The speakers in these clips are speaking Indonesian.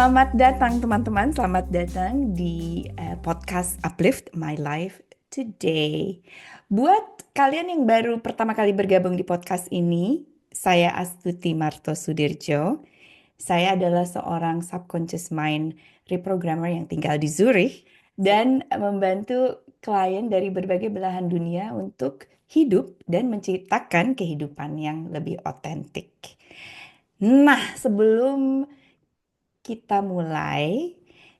Selamat datang teman-teman, selamat datang di podcast Uplift My Life Today. Buat kalian yang baru pertama kali bergabung di podcast ini, saya Astuti Marto Sudirjo. Saya adalah seorang subconscious mind reprogrammer yang tinggal di Zurich dan membantu klien dari berbagai belahan dunia untuk hidup dan menciptakan kehidupan yang lebih otentik. Nah, sebelum kita mulai,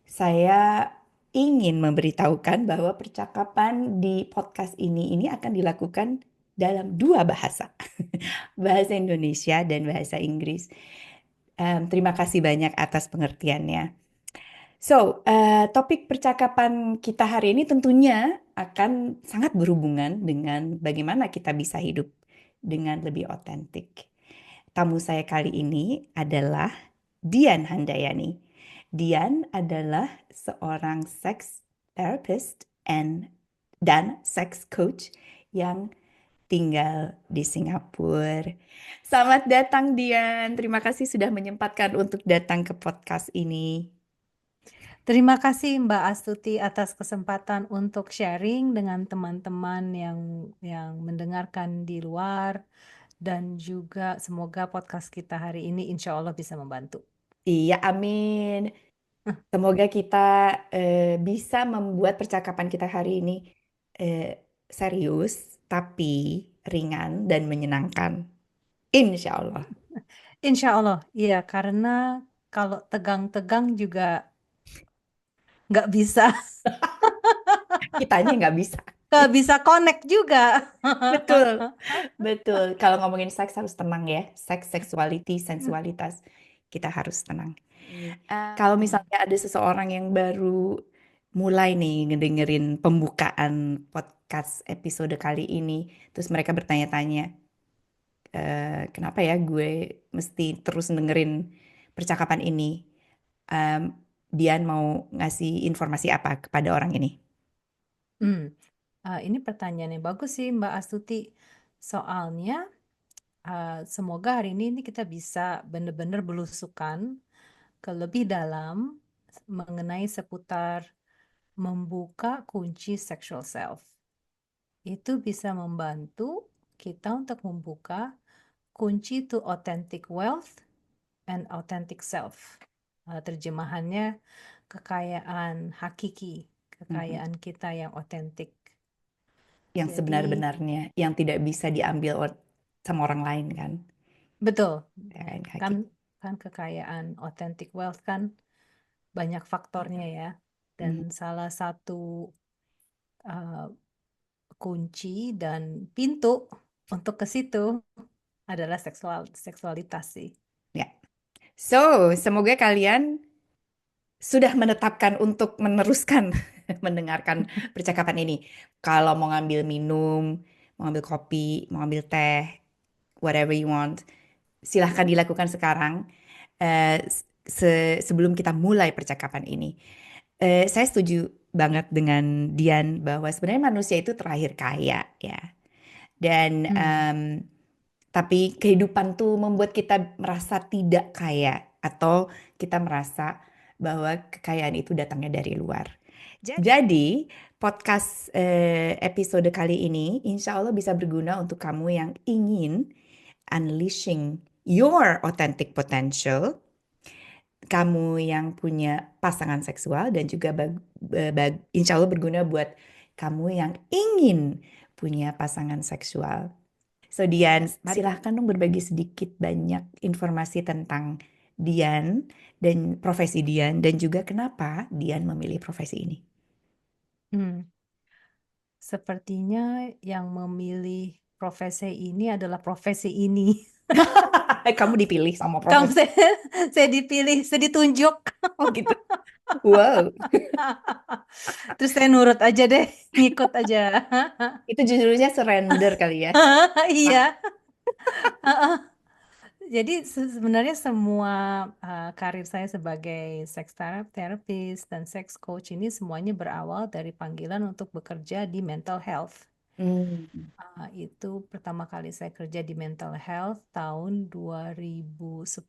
saya ingin memberitahukan bahwa percakapan di podcast ini akan dilakukan dalam dua bahasa, bahasa Indonesia dan bahasa Inggris. Terima kasih banyak atas pengertiannya. Topik percakapan kita hari ini tentunya akan sangat berhubungan dengan bagaimana kita bisa hidup dengan lebih otentik. Tamu saya kali ini adalah Dian Handayani. Dian adalah seorang sex therapist dan sex coach yang tinggal di Singapura. Selamat datang Dian. Terima kasih sudah menyempatkan untuk datang ke podcast ini. Terima kasih Mbak Astuti atas kesempatan untuk sharing dengan teman-teman yang mendengarkan di luar dan juga semoga podcast kita hari ini insya Allah bisa membantu. Iya, amin. Semoga kita bisa membuat percakapan kita hari ini serius, tapi ringan dan menyenangkan. Insya Allah. Insya Allah, iya karena kalau tegang-tegang juga nggak bisa, Kitanya nggak bisa. nggak bisa connect juga. Betul, betul. Kalau ngomongin seks harus tenang ya. Seks, seksuality, sensualitas. Kita harus tenang. Kalau misalnya ada seseorang yang baru mulai nih ngedengerin pembukaan podcast episode kali ini, terus mereka bertanya-tanya, kenapa ya gue mesti terus dengerin percakapan ini? Em, Dian mau ngasih informasi apa kepada orang ini? Ini pertanyaan yang bagus sih Mbak Astuti. Soalnya semoga hari ini kita bisa benar-benar belusukan ke lebih dalam mengenai seputar membuka kunci sexual self. Itu bisa membantu kita untuk membuka kunci to authentic wealth and authentic self. Terjemahannya kekayaan hakiki, kekayaan kita yang otentik. Yang Jadi sebenar-benarnya, yang tidak bisa diambil sama orang lain kan? betul, Kan kan kaki. kan kekayaan authentic wealth kan banyak faktornya ya. Dan Mhm. salah satu uh, kunci dan pintu untuk ke situ adalah seksualitas sih. Ya. Semoga kalian sudah menetapkan untuk meneruskan mendengarkan percakapan ini. Kalau mau ngambil minum, mau ngambil kopi, mau ngambil teh, whatever you want, silahkan dilakukan sekarang. Sebelum kita mulai percakapan ini. Saya setuju banget dengan Dian bahwa sebenarnya manusia itu terakhir kaya ya. Dan Hmm. tapi kehidupan tuh membuat kita merasa tidak kaya atau kita merasa bahwa kekayaan itu datangnya dari luar. Jadi podcast episode kali ini insya Allah bisa berguna untuk kamu yang ingin unleashing your authentic potential, kamu yang punya pasangan seksual dan juga insya Allah berguna buat kamu yang ingin punya pasangan seksual. Dian, silahkan dong berbagi sedikit banyak informasi tentang Dian dan profesi Dian dan juga kenapa Dian memilih profesi ini. Hmm. Sepertinya yang memilih profesi ini adalah profesi ini. Kamu dipilih sama Kamu profesi. saya dipilih, saya ditunjuk. Oh gitu. Wow. Terus saya nurut aja deh, ngikut aja. Itu judulnya surrender kali ya. Iya. Ah, Jadi sebenarnya semua karir saya sebagai sex therapist dan sex coach ini semuanya berawal dari panggilan untuk bekerja di mental health. hmm, Itu pertama kali saya kerja di mental health tahun 2010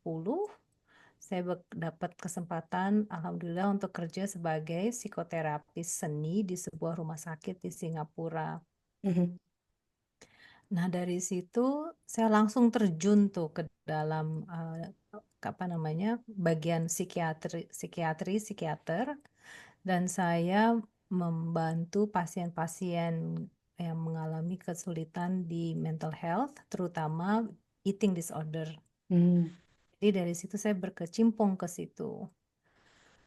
saya dapat kesempatan, alhamdulillah, untuk kerja sebagai psikoterapis seni di sebuah rumah sakit di Singapura. Mhm. Nah, dari situ saya langsung terjun tuh ke dalam apa namanya, bagian psikiater, dan saya membantu pasien-pasien yang mengalami kesulitan di mental health, terutama eating disorder. Hmm. Jadi dari situ saya berkecimpung ke situ.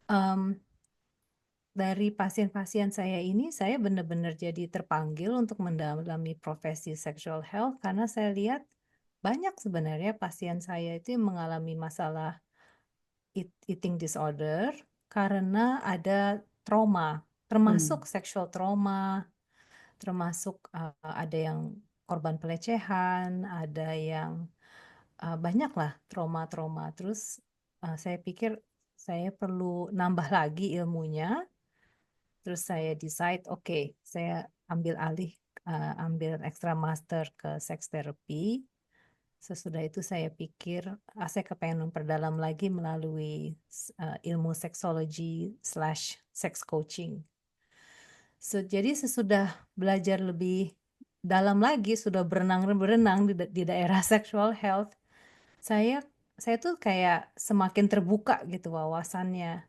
Em, dari pasien-pasien saya ini, saya benar-benar jadi terpanggil untuk mendalami profesi sexual health karena saya lihat banyak sebenarnya pasien saya itu yang mengalami masalah eating disorder karena ada trauma, termasuk Hmm. sexual trauma, termasuk ada yang korban pelecehan, ada yang banyak lah trauma-trauma. Terus saya pikir saya perlu nambah lagi ilmunya. Terus saya decide, oke, saya ambil alih, ambil extra master ke sex therapy. Sesudah itu saya pikir, saya kepengen memperdalam lagi melalui ilmu seksologi slash sex coaching. Jadi sesudah belajar lebih dalam lagi, sudah berenang-berenang di daerah sexual health, saya saya tuh kayak semakin terbuka gitu wawasannya.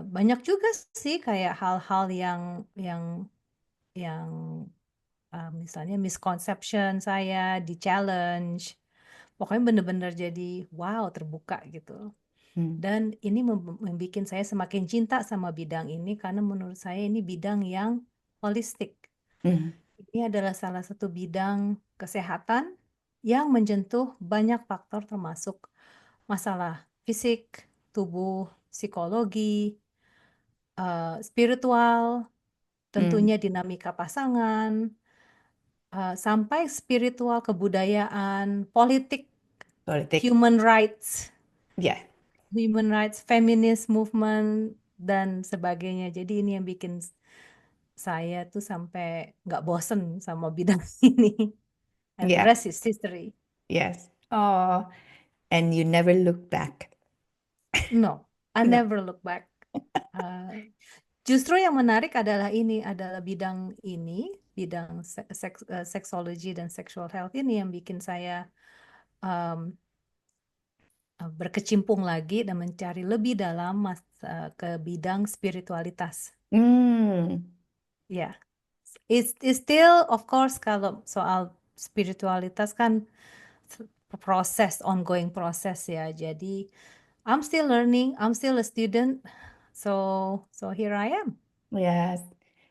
Banyak juga sih kayak hal-hal yang misalnya misconception saya di challenge. Pokoknya bener-bener jadi wow, terbuka gitu. Hmm. Dan ini membuat saya semakin cinta sama bidang ini karena menurut saya ini bidang yang holistik. Hmm. Ini adalah salah satu bidang kesehatan yang menyentuh banyak faktor termasuk masalah fisik, tubuh, psikologi, spiritual, Hmm. tentunya dinamika pasangan, sampai spiritual, kebudayaan, politik, Politik. human rights, Ya. feminist movement, dan sebagainya. Jadi ini yang bikin saya tuh sampai nggak bosen sama bidang ini. And the Ya. rest is history. Yes. Oh, and you never look back. No, I No. never look back. Uh, Justru yang menarik adalah bidang ini, bidang seksologi dan sexual health ini yang bikin saya um, berkecimpung lagi dan mencari lebih dalam ke bidang spiritualitas. Hmm. Ya, it's still of course kalau soal spiritualitas kan ongoing proses ya. Jadi I'm still learning, I'm still a student, so here I am. Yes.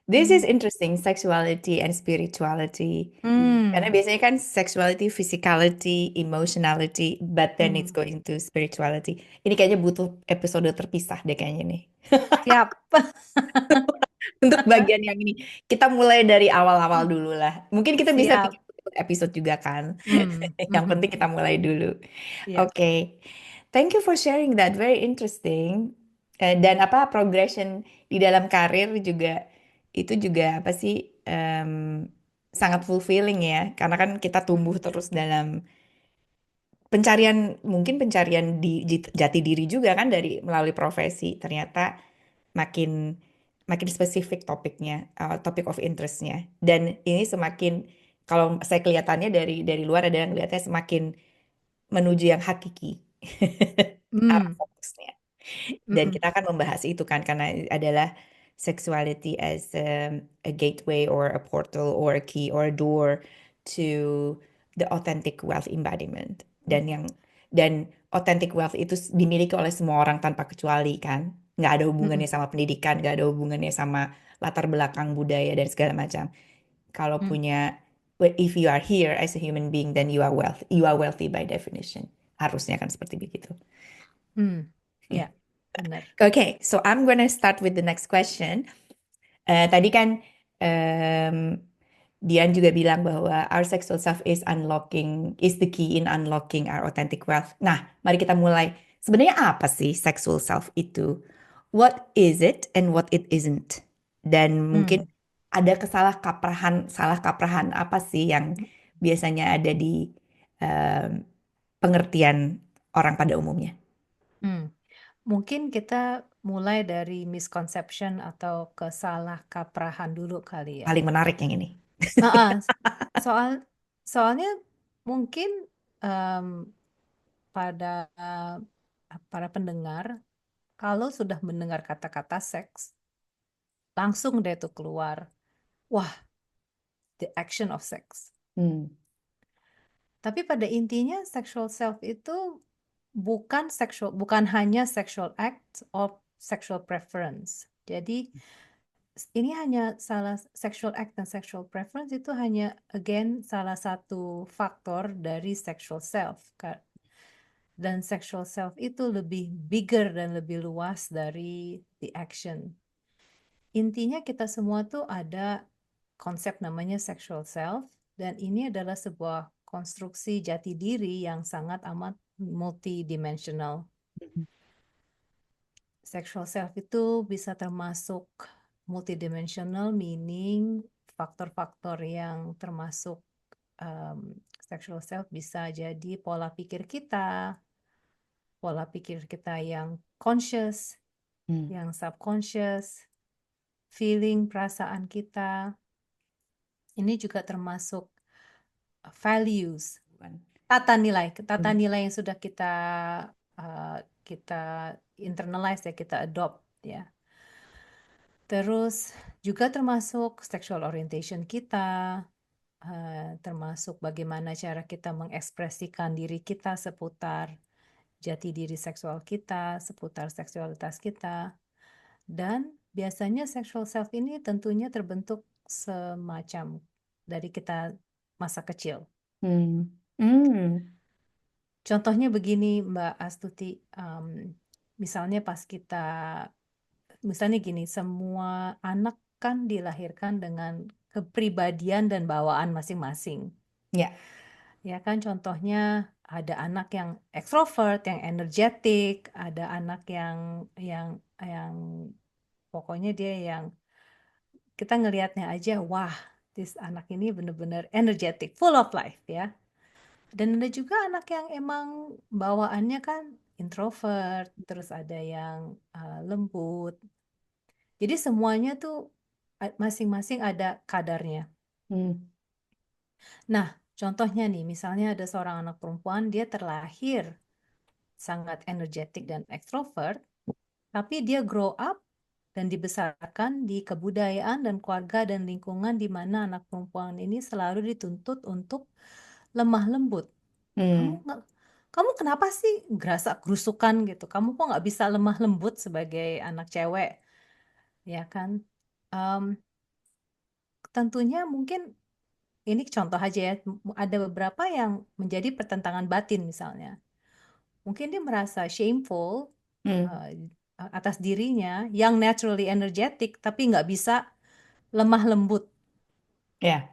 This is Hmm. interesting, sexuality and spirituality. Karena Hmm. biasanya kan sexuality, physicality, emotionality, but then it's Hmm. going to spirituality. Ini kayaknya butuh episode terpisah deh kayaknya nih. Siap. Untuk bagian yang ini, kita mulai dari awal-awal dulu lah. Mungkin kita bisa Siap. bikin episode juga kan. Hmm. Yang Mhm. penting kita mulai dulu. Yep. Oke. Thank you for sharing that. Very interesting. Dan apa progression di dalam karir juga itu juga apa sih sangat fulfilling ya. Karena kan kita tumbuh Hmm. terus dalam pencarian mungkin pencarian di jati diri juga kan dari melalui profesi. Ternyata makin makin spesifik topiknya, topik of interestnya. Dan ini semakin kalau saya kelihatannya dari luar ada yang lihatnya semakin menuju yang hakiki arah Hmm. fokusnya. Dan Mhm. kita akan membahas itu kan karena adalah sexuality as a gateway or a portal or a key or a door to the authentic wealth embodiment. Dan authentic wealth itu dimiliki oleh semua orang tanpa kecuali kan. Nggak ada hubungannya Mhm. sama pendidikan, nggak ada hubungannya sama latar belakang budaya dan segala macam. Kalau Hmm. punya, if you are here as a human being, then you are wealthy. You are wealthy by definition. Harusnya kan seperti begitu. Hmm. Ya, benar. Okay, so I'm gonna start with the next question. Tadi kan em, Dian juga bilang bahwa our sexual self is the key in unlocking our authentic wealth. Nah, mari kita mulai. Sebenarnya apa sih sexual self itu? What is it and what it isn't? Dan mungkin Hmm. ada salah kaprahan apa sih yang biasanya ada di em, pengertian orang pada umumnya? Hmm. Mungkin kita mulai dari misconception atau kesalahkaprahan dulu kali ya. Paling menarik yang ini. Ah, soal soalnya mungkin em, pada para pendengar kalau sudah mendengar kata-kata seks, langsung deh tuh keluar, wah, the action of sex. Hmm. Tapi pada intinya sexual self itu bukan hanya sexual act or sexual preference. Jadi ini hanya sexual act dan sexual preference itu hanya again salah satu faktor dari sexual self. Dan sexual self itu lebih bigger dan lebih luas dari the action. Intinya kita semua tuh ada konsep namanya sexual self dan ini adalah sebuah konstruksi jati diri yang sangat amat multidimensional. Sexual self itu bisa termasuk multidimensional, meaning faktor-faktor yang termasuk um, sexual self bisa jadi pola pikir kita yang conscious, Hmm. yang subconscious, feeling, perasaan kita. Ini juga termasuk values, Bukan. tata Hmm. nilai yang sudah uh, kita internalize ya, kita adopt ya. Terus juga termasuk sexual orientation kita, termasuk bagaimana cara kita mengekspresikan diri kita seputar jati diri seksual kita, seputar seksualitas kita. Dan biasanya sexual self ini tentunya terbentuk semacam dari kita masa kecil. Hmm. Hmm. Contohnya begini, Mbak Astuti, misalnya misalnya gini, semua anak kan dilahirkan dengan kepribadian dan bawaan masing-masing. Ya. Ya kan, contohnya ada anak yang ekstrovert, yang energetik, ada anak yang pokoknya dia yang kita ngelihatnya aja, wah, anak ini benar-benar energetic, full of life ya. Dan ada juga anak yang emang bawaannya kan introvert, terus ada yang lembut. Jadi semuanya tuh masing-masing ada kadarnya. Hmm. Nah, contohnya nih, misalnya ada seorang anak perempuan, dia terlahir sangat energetik dan ekstrovert, tapi dia grow up dan dibesarkan di kebudayaan dan keluarga dan lingkungan di mana anak perempuan ini selalu dituntut untuk lemah lembut. Kamu Hmm. nggak, kamu kenapa sih gerasa kerusukan gitu? Kamu kok nggak bisa lemah lembut sebagai anak cewek, ya kan? Em, tentunya mungkin ini contoh aja ya. Ada beberapa yang menjadi pertentangan batin misalnya. Mungkin dia merasa shameful Hmm. eh, atas dirinya yang naturally energetic tapi nggak bisa lemah lembut. Ya.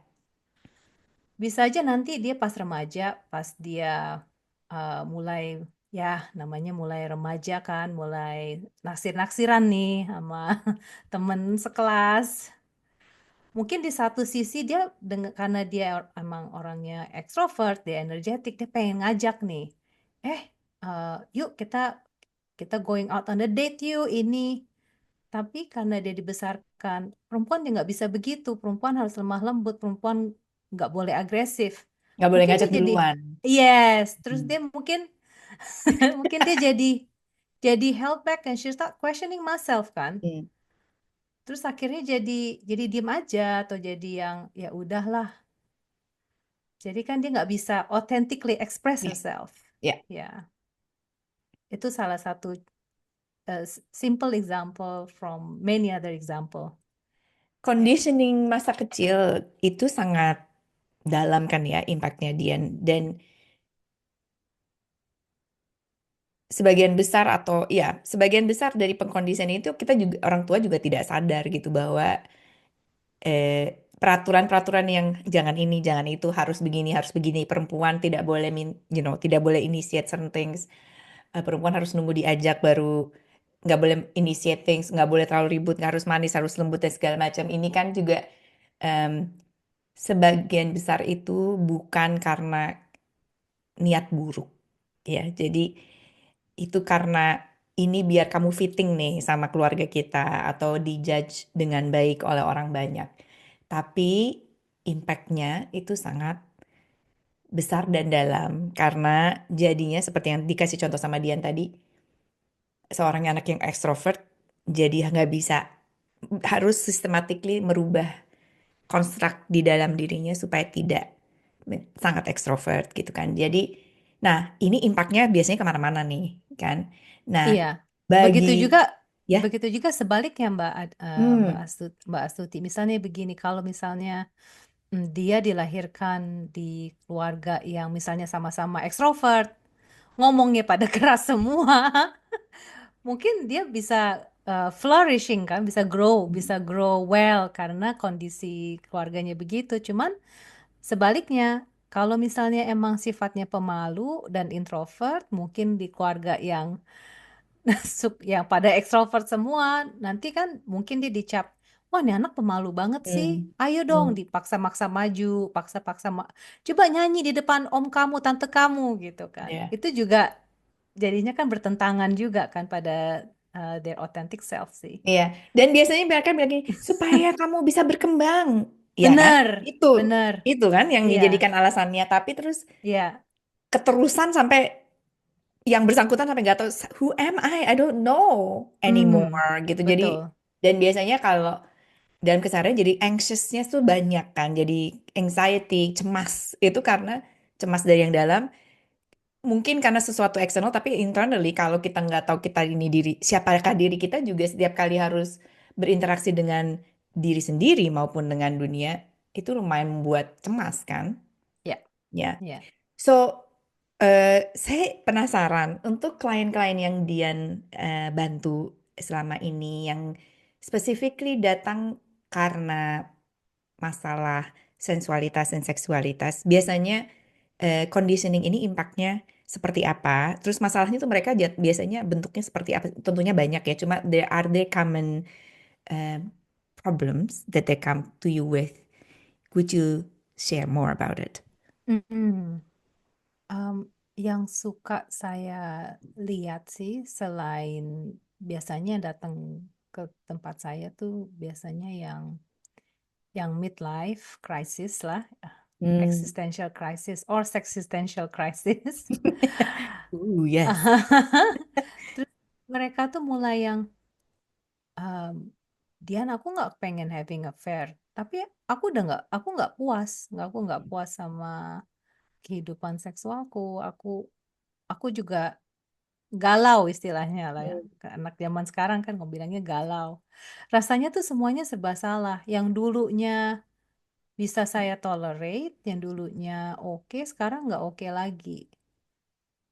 Bisa aja nanti dia pas remaja, pas dia mulai ya namanya mulai remaja kan, mulai naksir-naksiran nih sama temen sekelas. Mungkin di satu sisi dia karena dia emang orangnya ekstrovert, dia energetik, dia pengen ngajak nih. Eh, yuk kita kita going out on the date yuk ini. Tapi karena dia dibesarkan, perempuan dia nggak bisa begitu. Perempuan harus lemah lembut, perempuan nggak boleh agresif. Nggak boleh Mungkin dia ngajak jadi duluan. yes, terus Hmm. dia mungkin mungkin dia jadi held back and she start questioning myself kan. Hmm. Terus akhirnya jadi diem aja atau jadi yang ya udahlah. Jadi kan dia nggak bisa authentically express Ya. herself. Ya. Ya, itu salah satu simple example from many other example. Ya. Conditioning masa kecil itu sangat dalam kan ya impactnya Dian. Dan sebagian besar atau ya sebagian besar dari pengkondisian itu kita juga orang tua juga tidak sadar gitu bahwa peraturan-peraturan yang jangan ini jangan itu harus begini perempuan tidak boleh tidak boleh initiate certain things. Perempuan harus nunggu diajak baru nggak boleh initiate things, nggak boleh terlalu ribut, nggak harus manis, harus lembut dan segala macam. Ini kan juga em, sebagian besar itu bukan karena niat buruk, ya. Jadi itu karena ini biar kamu fitting nih sama keluarga kita atau dijudge dengan baik oleh orang banyak. Tapi impactnya itu sangat besar dan dalam karena jadinya seperti yang dikasih contoh sama Dian tadi, seorang anak yang ekstrovert jadi nggak bisa, harus systematically merubah konstruk di dalam dirinya supaya tidak sangat ekstrovert gitu kan. Jadi, nah ini impactnya biasanya kemana-mana nih kan. Nah, Iya, begitu juga bagi ya, begitu juga sebaliknya Mbak hmm, Mbak Astuti. Misalnya begini, kalau misalnya dia dilahirkan di keluarga yang misalnya sama-sama ekstrovert, ngomongnya pada keras semua, mungkin dia bisa flourishing kan, bisa grow well karena kondisi keluarganya begitu. Cuman sebaliknya, kalau misalnya emang sifatnya pemalu dan introvert, mungkin di keluarga yang yang pada ekstrovert semua, nanti kan mungkin dia dicap, wah ini anak pemalu banget sih, hmm, ayo dong hmm, dipaksa-maksa maju, paksa-paksa, coba nyanyi di depan om kamu, tante kamu gitu kan. ya. Itu juga jadinya kan bertentangan juga kan pada their authentic self sih. Iya, dan biasanya mereka bilang gini, supaya kamu bisa berkembang, ya kan? Bener, Itu, bener, itu kan yang iya, dijadikan alasannya. Tapi terus iya, keterusan sampai yang bersangkutan sampai nggak tahu who am I don't know hmm, anymore gitu. Jadi betul. dan biasanya kalau dalam keseharian jadi anxiousnya tuh banyak kan. Jadi anxiety, cemas itu karena cemas dari yang dalam. Mungkin karena sesuatu eksternal, tapi internally kalau kita nggak tahu kita ini diri, siapakah diri kita juga setiap kali harus berinteraksi dengan diri sendiri maupun dengan dunia, itu lumayan membuat cemas kan? Ya, Ya. ya. So, saya penasaran untuk klien-klien yang Dian bantu selama ini yang specifically datang karena masalah sensualitas dan seksualitas, biasanya conditioning ini impactnya seperti apa? Terus masalahnya tuh mereka biasanya bentuknya seperti apa? Tentunya banyak ya, cuma there common uh, problems that they come to you with. Would you share more about it? Mm-mm. Um, yang suka saya lihat sih, selain biasanya datang ke tempat saya tuh biasanya yang midlife crisis lah, Hmm. existential crisis or sexistential crisis. Yes. Terus mereka tuh mulai yang um, Dian, aku nggak pengen having affair, tapi aku nggak puas sama kehidupan seksualku. Aku juga galau istilahnya lah ya. Hmm. Anak zaman sekarang kan bilangnya galau. Rasanya tuh semuanya serba salah. Yang dulunya bisa saya tolerate, yang dulunya oke, sekarang nggak oke lagi.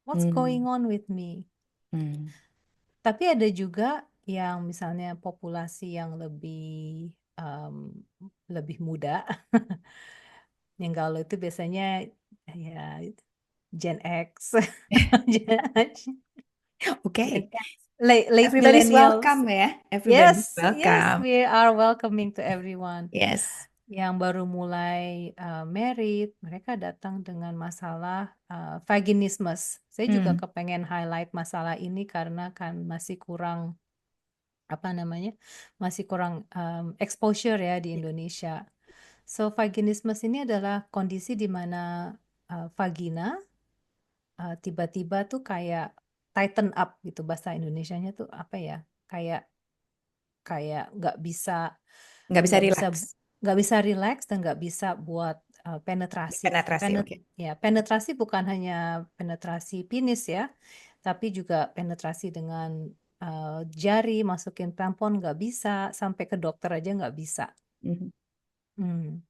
What's Hmm. going on with me? Hmm. Tapi ada juga yang misalnya populasi yang um, lebih muda. Yang galau itu biasanya ya Gen X, Gen Okay. X, late Everybody's millennials. welcome ya. Everybody's Yes, yes, welcome. we are welcoming to everyone. Yes. Yang baru mulai married, mereka datang dengan masalah vaginismus. Saya juga Hmm. kepengen highlight masalah ini karena kan masih kurang apa namanya, masih kurang exposure ya di Indonesia. So vaginismus ini adalah kondisi di mana vagina tiba-tiba tuh kayak tighten up gitu, bahasa Indonesianya tuh apa ya? Kayak kayak Nggak bisa nggak bisa relax. nggak bisa relax dan nggak bisa buat penetrasi. Penetrasi, oke. Ya, penetrasi bukan hanya penetrasi penis ya, tapi juga penetrasi dengan jari, masukin tampon nggak bisa, sampai ke dokter aja nggak bisa. Mhm. Hmm.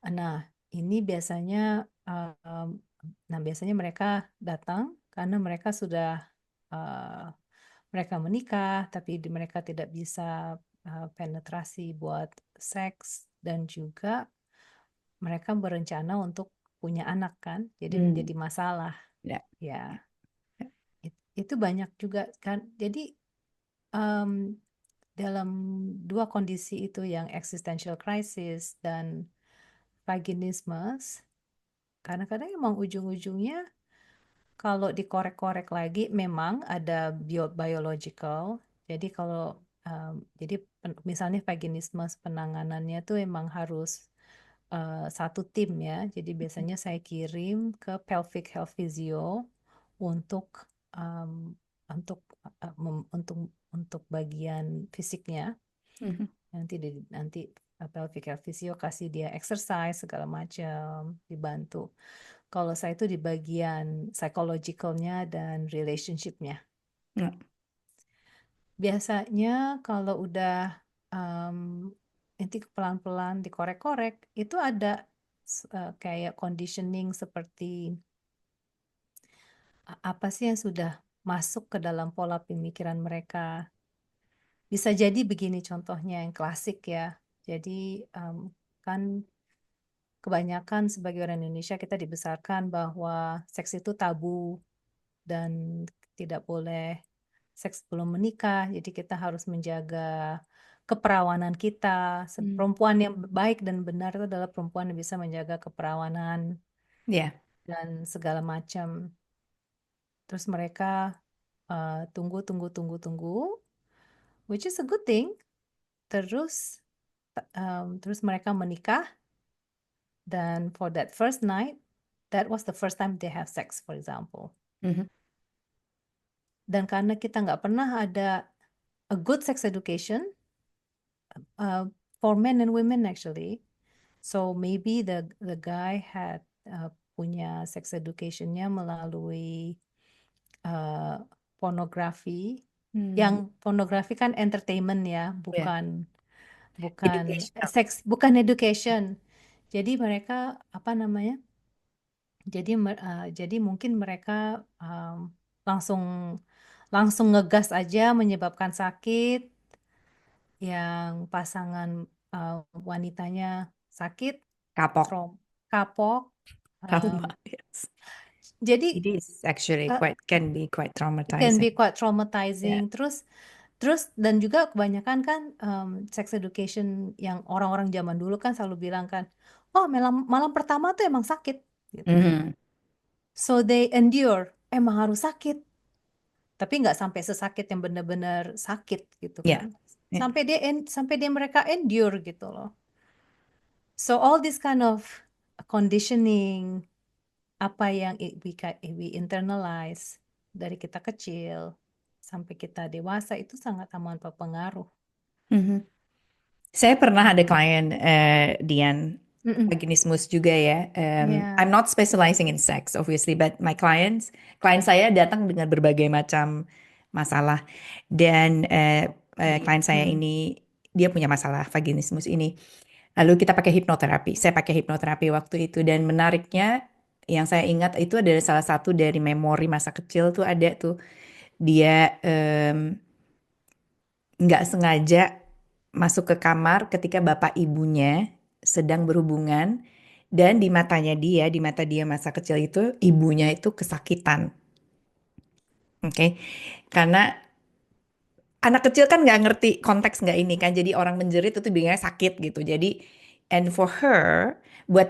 Nah, ini biasanya um, biasanya mereka datang karena mereka sudah uh, mereka menikah, tapi mereka tidak bisa penetrasi buat seks dan juga mereka berencana untuk punya anak kan, jadi Hmm. menjadi masalah. Ya. Ya, itu banyak juga kan. Jadi em, dalam dua kondisi itu yang existential crisis dan vaginismus, kadang-kadang emang ujung-ujungnya kalau dikorek-korek lagi memang ada biological. Jadi kalau jadi misalnya vaginisme penanganannya tuh emang harus satu tim ya. Jadi biasanya saya kirim ke pelvic health physio untuk um, untuk untuk bagian fisiknya. Mhm. Nanti pelvic health physio kasih dia exercise segala macam, dibantu. Kalau saya itu di bagian psychologicalnya dan relationshipnya. Ya. Biasanya kalau udah um, nanti pelan-pelan dikorek-korek, itu ada kayak conditioning seperti apa sih yang sudah masuk ke dalam pola pemikiran mereka. Bisa jadi begini contohnya yang klasik ya. Jadi kan kebanyakan sebagai orang Indonesia kita dibesarkan bahwa seks itu tabu dan tidak boleh seks sebelum menikah. Jadi kita harus menjaga keperawanan kita. Hmm. Perempuan yang baik dan benar itu adalah perempuan yang bisa menjaga keperawanan Ya. dan segala macam. Terus mereka tunggu, tunggu, tunggu, tunggu, which is a good thing. Terus terus mereka menikah dan for that first night, that was the first time they have sex, for example. Mhm. Dan karena kita nggak pernah ada a good sex education for men and women actually, so maybe the guy had punya sex educationnya melalui uh, pornografi. Hmm. Yang pornografi kan entertainment ya, Ya. bukan bukan Educational. seks, bukan education. Jadi mereka apa namanya? Jadi mungkin mereka langsung langsung ngegas aja menyebabkan sakit, yang pasangan wanitanya sakit, Kapok. trom, kapok. um, Trauma. Yes. jadi It is actually uh, can be quite it can be traumatizing. quite Yeah. traumatizing. Terus dan juga kebanyakan kan sex education yang orang-orang zaman dulu kan selalu bilang kan, oh malam malam pertama tuh emang sakit gitu. Mhm. So they endure, emang harus sakit. Tapi nggak sampai sesakit yang benar-benar sakit gitu kan. Yeah. Yeah. Sampai dia mereka endure gitu loh. So all this kind of conditioning, apa yang we internalize dari kita kecil sampai kita dewasa itu sangat amat berpengaruh. Mhm. Saya pernah ada Hmm. klien Dian Mm-mm. vaginismus juga ya. I'm Ya. not specializing in sex, obviously, but my klien saya datang dengan berbagai macam masalah dan klien saya Mm. ini dia punya masalah vaginismus ini. Lalu kita pakai hipnoterapi. Saya pakai hipnoterapi waktu itu dan menariknya yang saya ingat itu adalah salah satu dari memori masa kecil tuh ada tuh dia nggak sengaja masuk ke kamar ketika bapak ibunya sedang berhubungan dan di mata dia masa kecil itu ibunya itu kesakitan. Oke. Karena anak kecil kan nggak ngerti konteks nggak ini kan. Jadi orang menjerit itu bilangnya sakit gitu. Jadi and for her buat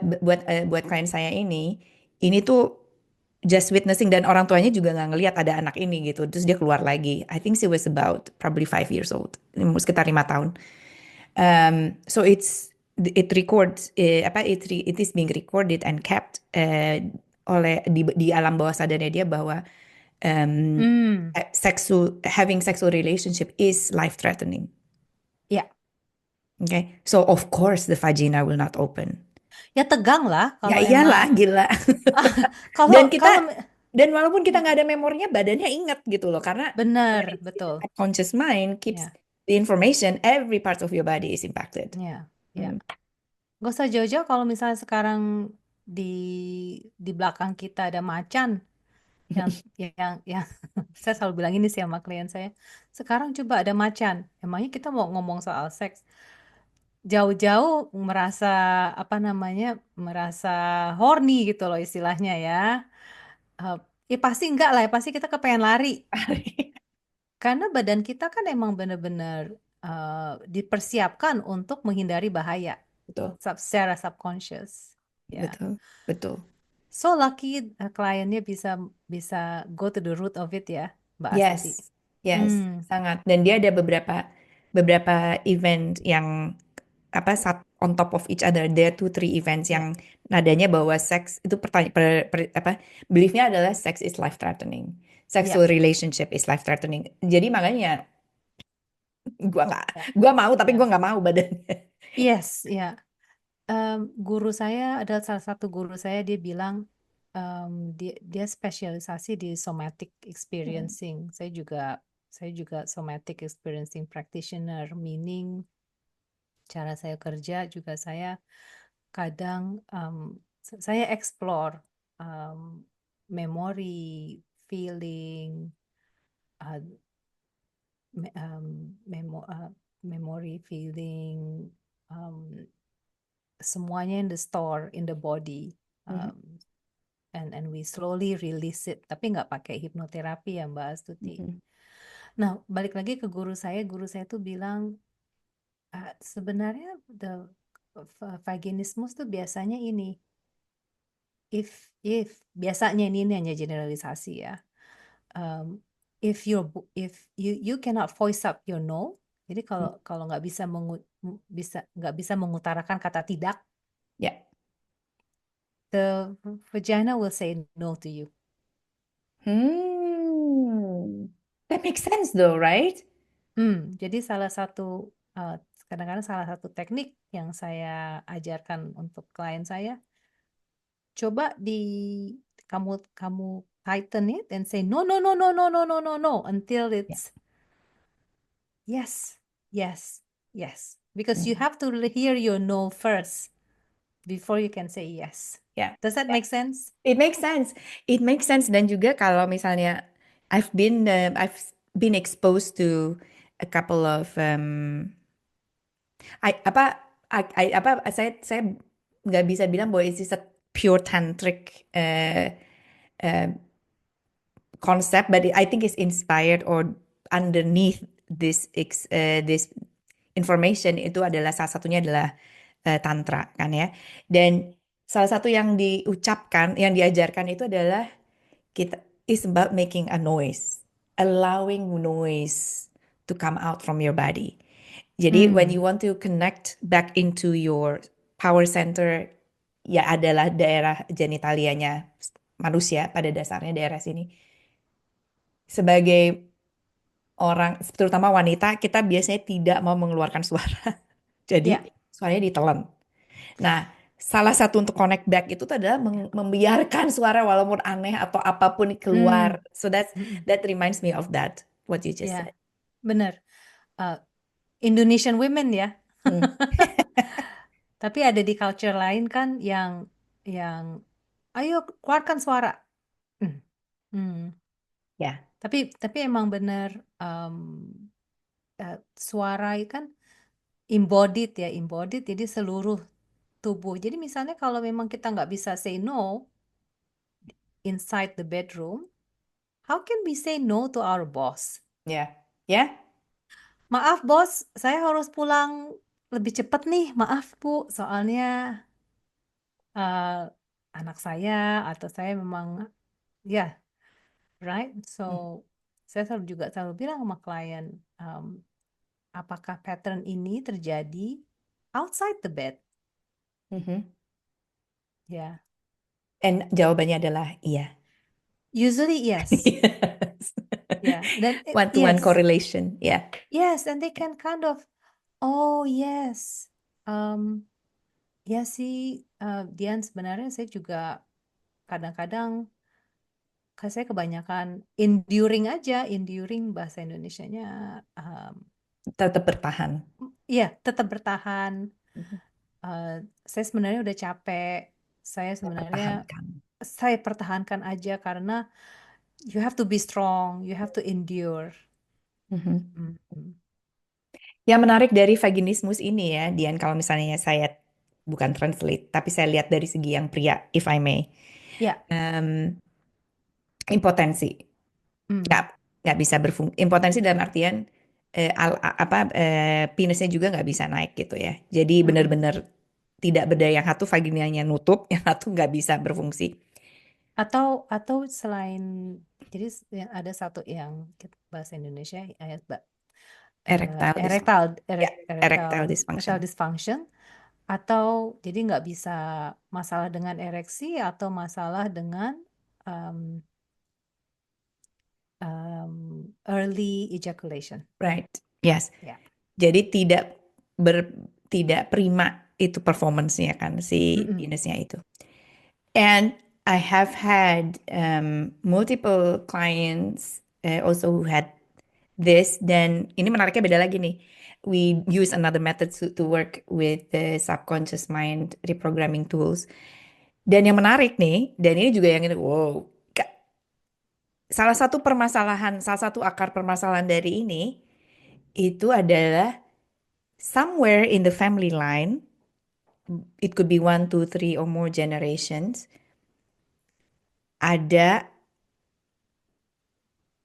klien saya ini tuh just witnessing dan orang tuanya juga nggak ngelihat ada anak ini gitu. Terus dia keluar lagi. I think she was about probably 5 years old. Sekitar 5 tahun. So it records it is being recorded and kept oleh di alam bawah sadarnya dia bahwa um, Hmm. having sexual relationship is life threatening. Ya, Okay, so of course the vagina will not open. ya tegang lah Ya kalau iyalah, emang gila. kalau Dan kita kalau dan walaupun kita nggak ada memorinya, badannya ingat gitu loh, karena when benar it's in the betul. subconscious mind keeps Ya, the information, every part of your body is impacted. ya, ya. Hmm. Gak usah jauh-jauh kalau misalnya sekarang di di belakang kita ada macan yang yang saya selalu bilang ini sih sama klien saya. Sekarang coba ada macan. Emangnya kita mau ngomong soal seks jauh-jauh merasa apa namanya merasa horny gitu loh istilahnya ya. Eh, ya pasti enggak lah ya pasti kita kepengen lari karena badan kita kan emang benar-benar dipersiapkan untuk menghindari bahaya Betul, secara subconscious ya. betul, betul. So lucky kliennya bisa bisa go to the root of it ya, Mbak Astuti. Yes, yes, Hmm, sangat. Dan dia ada beberapa event yang apa on top of each other. There are two, three events ya, yang nadanya bahwa seks itu apa beliefnya adalah sex is life threatening, ya, sexual relationship is life threatening. Jadi makanya gua nggak, ya, gua mau tapi gua ya. nggak mau badannya. Yes, ya. Guru saya adalah salah satu guru saya, dia bilang dia dia spesialisasi di somatic Hmm. experiencing. Saya juga somatic experiencing practitioner, meaning cara saya kerja juga saya kadang saya explore um, memori, feeling, uh, memory, feeling, um, semuanya in the store, in the body, Mhm, um, and we slowly release it. Tapi nggak pakai hipnoterapi ya Mbak Astuti. mhm, Nah, balik lagi ke guru saya tuh bilang sebenarnya vaginismus tuh biasanya ini, if biasanya ini hanya generalisasi ya. um, if you cannot voice up your no, jadi kalau mhm. kalau nggak bisa mengutarakan kata tidak, Ya. the vagina will say no to you. Hmm. That makes sense though, right? Jadi uh, kadang-kadang salah satu teknik yang saya ajarkan untuk klien saya, coba kamu kamu tighten it and say no no no no no no no no no until Ya. it's yes, yes, yes. Because you Hmm. have to hear your no first before you can say yes. Ya. Does that Ya. make sense? It makes sense. It makes sense dan juga kalau misalnya I've been exposed to a couple of apa apa saya nggak bisa bilang bahwa it's a pure tantric uh, concept, but I think it's inspired or underneath this information itu adalah salah satunya adalah tantra kan ya. Dan salah satu yang diucapkan, yang diajarkan itu adalah kita is about making a noise, allowing noise to come out from your body. Jadi when you Hmm. want to connect back into your power center, ya adalah daerah genitalianya manusia pada dasarnya daerah sini. Sebagai orang, terutama wanita, kita biasanya tidak mau mengeluarkan suara. Jadi Ya. suaranya ditelan. Nah, salah satu untuk connect back itu tuh adalah membiarkan suara walaupun aneh atau apapun Hmm. keluar. So that Mm-mm. that reminds me of that what you just Ya, said. benar. Uh, Indonesian women ya. Hmm. Tapi ada di culture lain kan yang ayo keluarkan suara. Hmm. Hmm. Ya, Tapi emang benar, suara itu kan embodied ya, embodied jadi seluruh tubuh. Jadi misalnya kalau memang kita nggak bisa say no inside the bedroom, how can we say no to our boss? ya, ya. Maaf bos, saya harus pulang lebih cepat nih. Maaf Bu, soalnya eh, anak saya atau saya memang ya, right? So saya selalu bilang sama klien, um, apakah pattern ini terjadi outside the bed? Mhm. Ya, And jawabannya adalah iya. usually yes. Yes. Ya, dan One-to-one yes, correlation. Ya. yes, and they can kind of, oh yes, um, ya sih, Dian sebenarnya saya juga kadang-kadang saya kebanyakan enduring aja, enduring bahasa Indonesianya, um, Tetap bertahan. ya tetap bertahan. Mhm. Eh, saya sebenarnya udah capek. Saya Saya sebenarnya pertahankan. saya pertahankan aja karena you have to be strong, you have to endure. Mhm. Mm. Yang menarik dari vaginismus ini ya, Dian, kalau misalnya saya bukan translate, tapi saya lihat dari segi yang pria, if I may, Ya, Em, impotensi, nggak mm, nggak bisa berfungsi. Impotensi dalam artian penisnya juga nggak bisa naik gitu ya. Jadi mm-mm, benar-benar tidak berdaya, yang satu vaginanya nutup, yang satu nggak bisa berfungsi. Atau selain, jadi ada satu yang bahasa Indonesia Erectile dysfunction. Ya, erectile erectile dysfunction. dysfunction, atau jadi nggak bisa masalah dengan ereksi atau masalah dengan um, early ejaculation. Right. Yes. Ya. Jadi tidak prima itu performance-nya kan si Mm-mm. penisnya itu. And I have had multiple clients also who had this. Dan ini menariknya beda lagi nih. We use another method to work with the subconscious mind reprogramming tools. Dan yang menarik nih, dan ini juga yang ini, wow, salah satu akar permasalahan dari ini itu adalah somewhere in the family line, it could be 1, 2, 3 or more generations, ada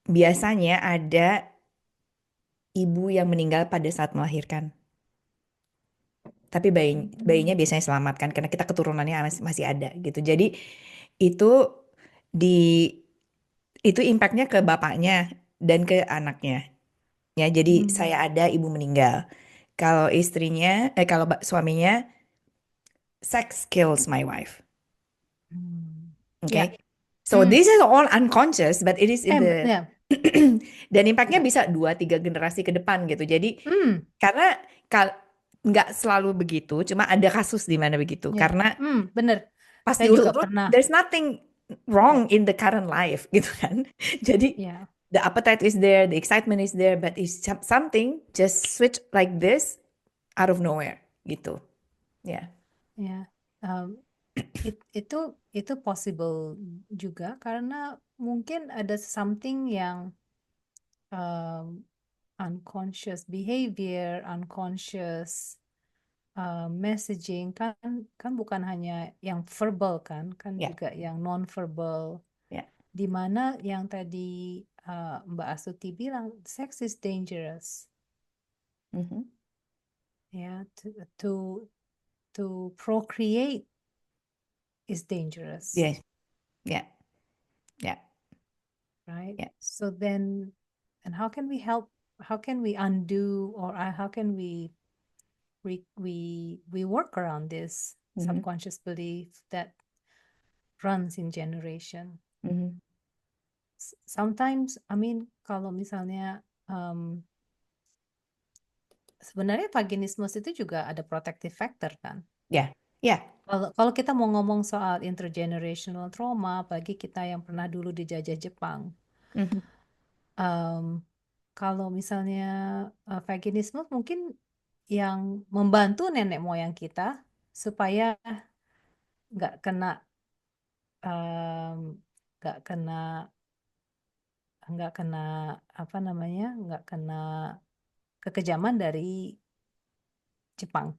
biasanya ada ibu yang meninggal pada saat melahirkan. Tapi bayinya biasanya selamat kan karena kita keturunannya masih ada gitu. Jadi itu di itu impactnya ke bapaknya dan ke anaknya. Ya, jadi saya ada ibu meninggal. Kalau kalau suaminya, sex kills my wife. Ya. Okay. So this is all unconscious, but it is in the Ya. dan impactnya Ya. bisa 2, 3 generasi ke depan gitu. Jadi karena nggak selalu begitu, cuma ada kasus di mana begitu. Ya. Karena Bener. pas Saya juga diurut-urut, pernah. there's nothing wrong in the current life gitu kan. Jadi Ya. the appetite is there, the excitement is there, but it's something just switch like this out of nowhere gitu. Ya. Ya. Um, itu possible juga karena mungkin ada something yang unconscious behavior, unconscious messaging kan bukan hanya yang verbal kan Ya. juga yang non verbal, Ya. di mana yang tadi Mbak Astuti bilang sex is dangerous, Mhm. ya, to procreate is dangerous, Ya. Ya. Ya. right? Ya. So then, and how can we help? How can we undo, or how can we work around this Mhm. subconscious belief that runs in generation? Mhm. Sometimes, I mean, kalau misalnya sebenarnya vaginismus itu juga ada protective factor kan? Ya. Ya. Kalau kita mau ngomong soal intergenerational trauma, bagi kita yang pernah dulu dijajah Jepang, Mhm. kalau misalnya vaginismus mungkin yang membantu nenek moyang kita supaya nggak kena em, nggak kena nggak kena apa namanya nggak kena kekejaman dari Jepang.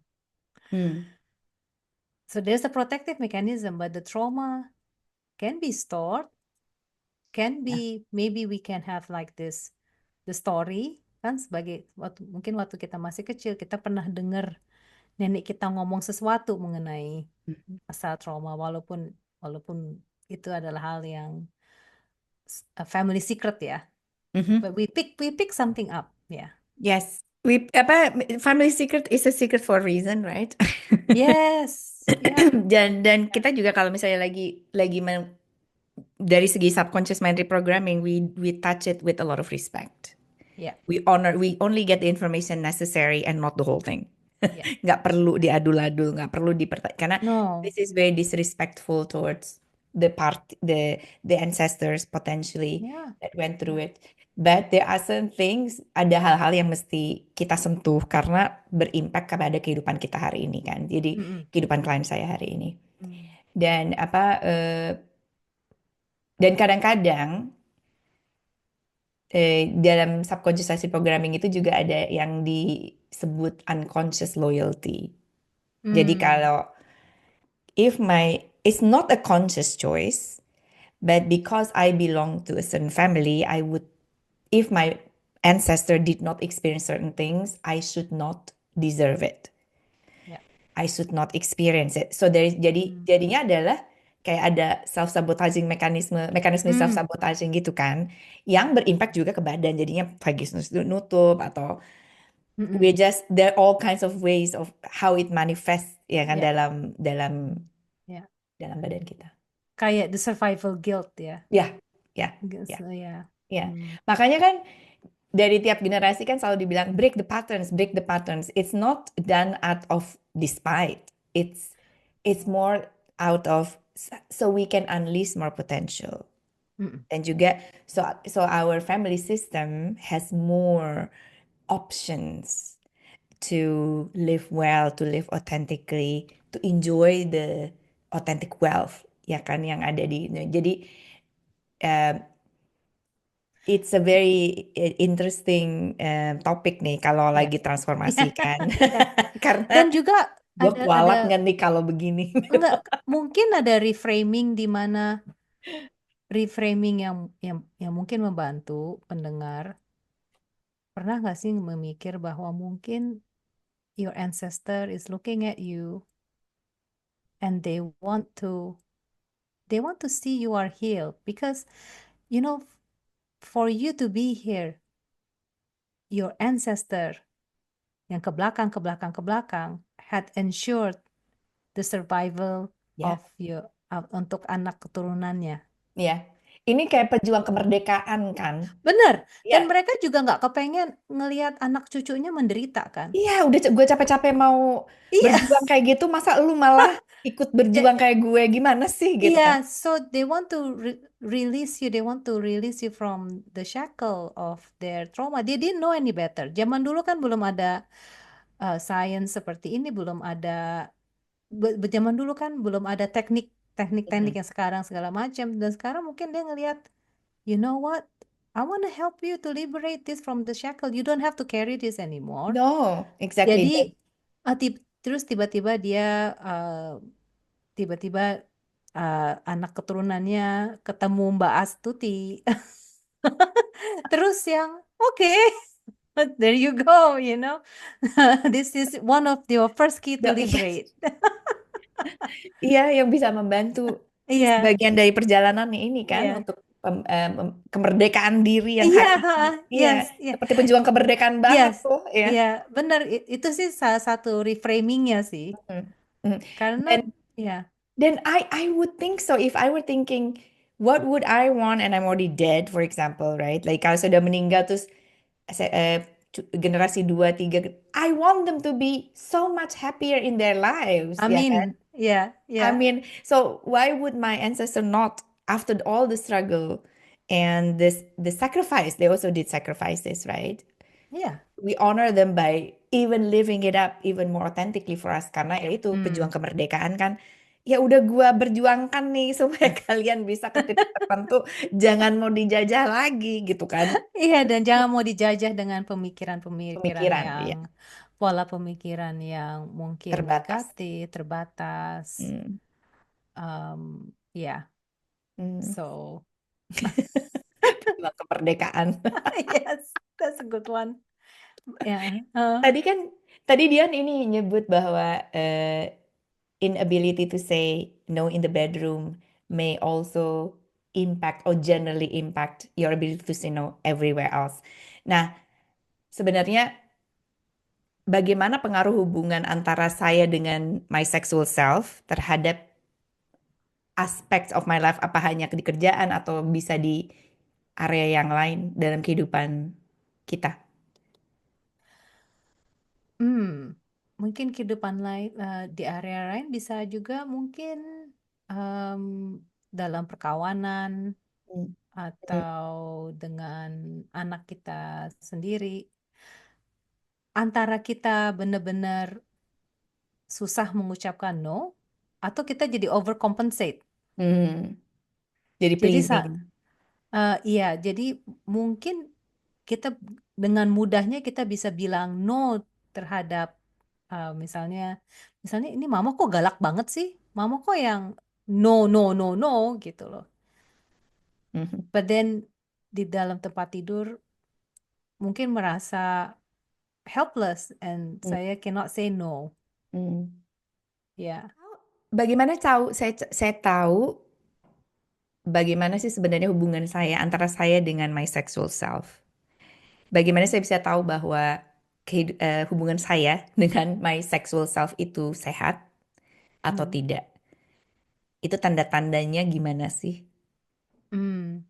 Hmm. So there's a protective mechanism, but the trauma can be stored, can Ya. be, maybe we can have like this, the story, kan sebagai mungkin waktu kita masih kecil kita pernah dengar nenek kita ngomong sesuatu mengenai Mhm. asal trauma, walaupun walaupun itu adalah hal yang a family secret ya, Mhm. but we pick something up, ya. Yes. Family secret is a secret for a reason, right? Yes, ya, Dan kita juga kalau misalnya dari segi subconscious mind reprogramming, we touch it with a lot of respect. ya, We only get the information necessary and not the whole thing. ya. Nggak perlu diadul-adul, nggak perlu karena No, this is very disrespectful towards the ancestors potentially ya, that went through ya. it. But there are certain things, ada hal-hal yang mesti kita sentuh karena berimpact kepada kehidupan kita hari ini kan. Jadi Mm-mm. kehidupan klien saya hari ini. Mm. Dan dan kadang-kadang dalam subconscious programming itu juga ada yang disebut unconscious loyalty. Jadi Mm. kalau it's not a conscious choice, but because I belong to a certain family, if my ancestor did not experience certain things, I should not deserve it. Ya. I should not experience it. So Mm. jadinya adalah kayak ada self sabotaging mekanisme self Hmm, sabotaging gitu kan, yang berimpact juga ke badan. Jadinya vagus nutup atau we mm-mm. just there are all kinds of ways of how it manifests ya kan Ya, dalam dalam ya. dalam badan kita. Kayak the survival guilt ya. Ya, ya, ya, So, ya. ya. Hmm, Makanya kan dari tiap generasi kan selalu dibilang break the patterns, break the patterns. It's not done out of despite. It's more out of so we can unleash more potential. mm-mm. Dan juga so our family system has more options to live well, to live authentically, to enjoy the authentic wealth ya kan yang ada di. Jadi eh, it's a very interesting topik nih kalau Ya. lagi transformasi Ya, kan. ya. Karena Dan juga gue ada kualat nggak nih kalau begini. enggak mungkin ada reframing di mana reframing yang mungkin membantu pendengar. Pernah nggak sih memikir bahwa mungkin your ancestor is looking at you and they want to see you are healed because you know for you to be here, your ancestor yang ke belakang ke belakang ke belakang had ensured the survival Ya, of your untuk anak keturunannya. ya. Ini kayak pejuang kemerdekaan kan? Bener. Iya, Dan mereka juga nggak kepengen ngelihat anak cucunya menderita kan? iya. Udah gue capek-capek mau Iya, berjuang kayak gitu, masa lu malah ikut berjuang kayak gue? Gimana sih gitu iya. kan? So they want to release you. They want to release you from the shackle of their trauma. They didn't know any better. Zaman dulu kan belum ada science seperti ini, belum ada zaman dulu kan belum ada teknik-teknik Mm. yang sekarang segala macam. Dan sekarang mungkin dia ngelihat, you know what? I want to help you to liberate this from the shackle. You don't have to carry this anymore. No, Jadi exactly. terus tiba-tiba dia tiba-tiba anak keturunannya ketemu Mbak Astuti. Terus yang oke, there you go, you know. This is one of your first key to Yes. liberate. Iya, yang bisa membantu Iya, sebagian dari perjalanan ini kan iya. untuk kemerdekaan diri yang Iya, hari ini. Iya, yes, iya, seperti pejuang kemerdekaan banget yes, tuh ya. iya, benar. Itu sih salah satu reframingnya sih. Hmm. Hmm. Karena, Dan ya, I would think so if I were thinking what would I want and I'm already dead for example, right? Like kalau sudah meninggal terus generasi 2 3 I want them to be so much happier in their lives, ya kan? amin, ya, I ya, mean, so why would my ancestor not, after all the struggle and the sacrifice, they also did sacrifices, right? ya. We honor them by even living it up even more authentically for us karena ya itu pejuang Hmm. kemerdekaan kan. Ya udah gua berjuangkan nih supaya kalian bisa ke titik tertentu, jangan mau dijajah lagi gitu kan. Iya, dan jangan mau dijajah dengan pemikiran-pemikiran Pemikiran, yang ya, pola pemikiran yang mungkin terbatas. negatif, terbatas. Hmm. Ya, Hmm. so Pejuang kemerdekaan. yes, that's a good one. Ya, Tadi kan, tadi Dian ini nyebut bahwa inability to say no in the bedroom may also impact or generally impact your ability to say no everywhere else. Nah, sebenarnya bagaimana pengaruh hubungan antara saya dengan my sexual self terhadap aspects of my life, apa hanya di kerjaan atau bisa di area yang lain dalam kehidupan kita? hmm, mungkin kehidupan lain di area lain bisa juga mungkin em, dalam perkawanan Hmm. atau dengan anak kita sendiri. Antara kita benar-benar susah mengucapkan no, atau kita jadi overcompensate. Hmm. Jadi Jadi pleasing. iya, jadi mungkin kita dengan mudahnya kita bisa bilang no terhadap misalnya, misalnya ini mama kok galak banget sih, mama kok yang no no no no gitu loh. Mhm. But then di dalam tempat tidur mungkin merasa helpless and Hmm. saya cannot say no. Hmm. Ya, bagaimana saya tahu bagaimana sih sebenarnya hubungan saya antara saya dengan my sexual self. Bagaimana saya bisa tahu bahwa hubungan saya dengan my sexual self itu sehat atau Hmm. tidak? Itu tanda-tandanya gimana sih? Hmm.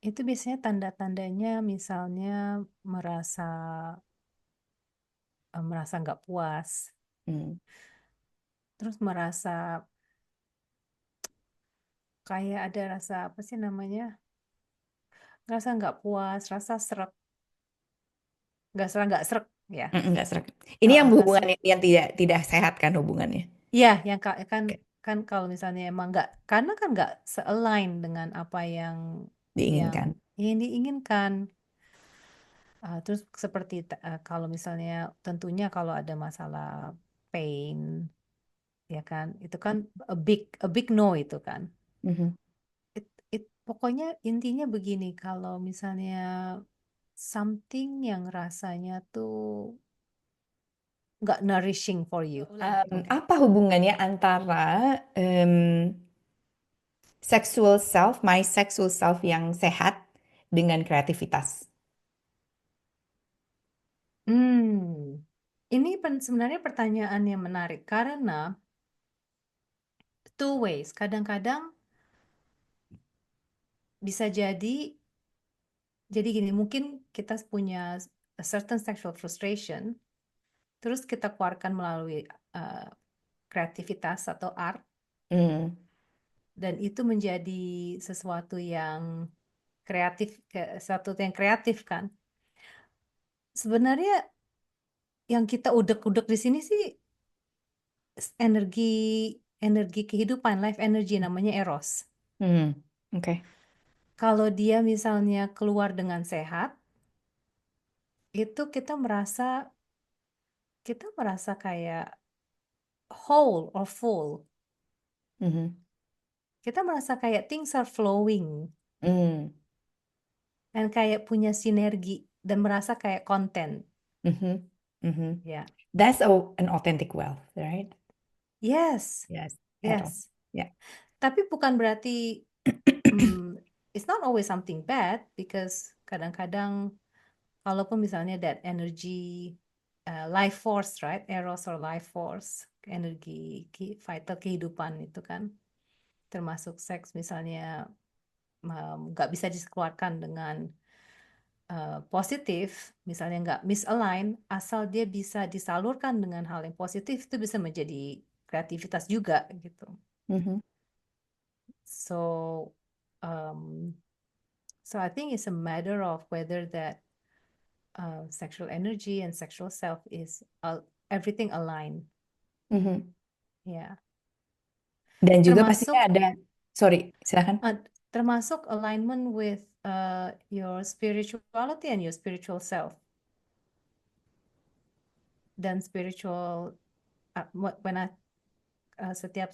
Itu biasanya tanda-tandanya misalnya merasa merasa nggak puas, Hmm. terus merasa kayak ada rasa apa sih namanya, rasa nggak puas, rasa serak, nggak serak ya. Enggak serak. Ini yang Nggak hubungan serak. yang tidak tidak sehat kan hubungannya. Iya, yang kan Oke. kan kalau misalnya emang nggak, karena kan nggak se-align dengan apa yang Diinginkan. ingin diinginkan. Terus seperti kalau misalnya tentunya kalau ada masalah pain, ya kan, itu kan a big no itu kan. Mhm. Pokoknya intinya begini, kalau misalnya something yang rasanya tuh nggak nourishing for you. Apa hubungannya antara em, sexual self, my sexual self yang sehat dengan kreativitas? Hmm, ini sebenarnya pertanyaan yang menarik karena two ways. Kadang-kadang bisa jadi gini, mungkin kita punya a certain sexual frustration, terus kita keluarkan melalui uh, kreativitas atau art, Hmm. dan itu menjadi sesuatu yang sesuatu yang kreatif kan. Sebenarnya yang kita udek-udek di sini sih energi energi kehidupan, life energy, namanya eros. Hmm. Oke. Kalau dia misalnya keluar dengan sehat, itu kita merasa kayak whole or full. Mhm. Kita merasa kayak things are flowing Hmm. dan kayak punya sinergi dan merasa kayak content. Mhm. Mhm. Ya, That's an authentic wealth, right? yes, Yes, at all. yes. Yeah. Tapi bukan berarti it's not always something bad, because kadang-kadang kalaupun misalnya that energy, life force, right? Eros or life force, energi vital kehidupan itu kan, termasuk seks misalnya, nggak bisa dikeluarkan dengan positif, misalnya nggak misalign, asal dia bisa disalurkan dengan hal yang positif, itu bisa menjadi kreativitas juga gitu. Mhm. So, um, so I think it's a matter of whether that sexual energy and sexual self is everything aligned. Mhm. Ya, Dan juga pastinya termasuk ada, sorry, silakan. uh, termasuk alignment with your spirituality and your spiritual self, dan spiritual, when setiap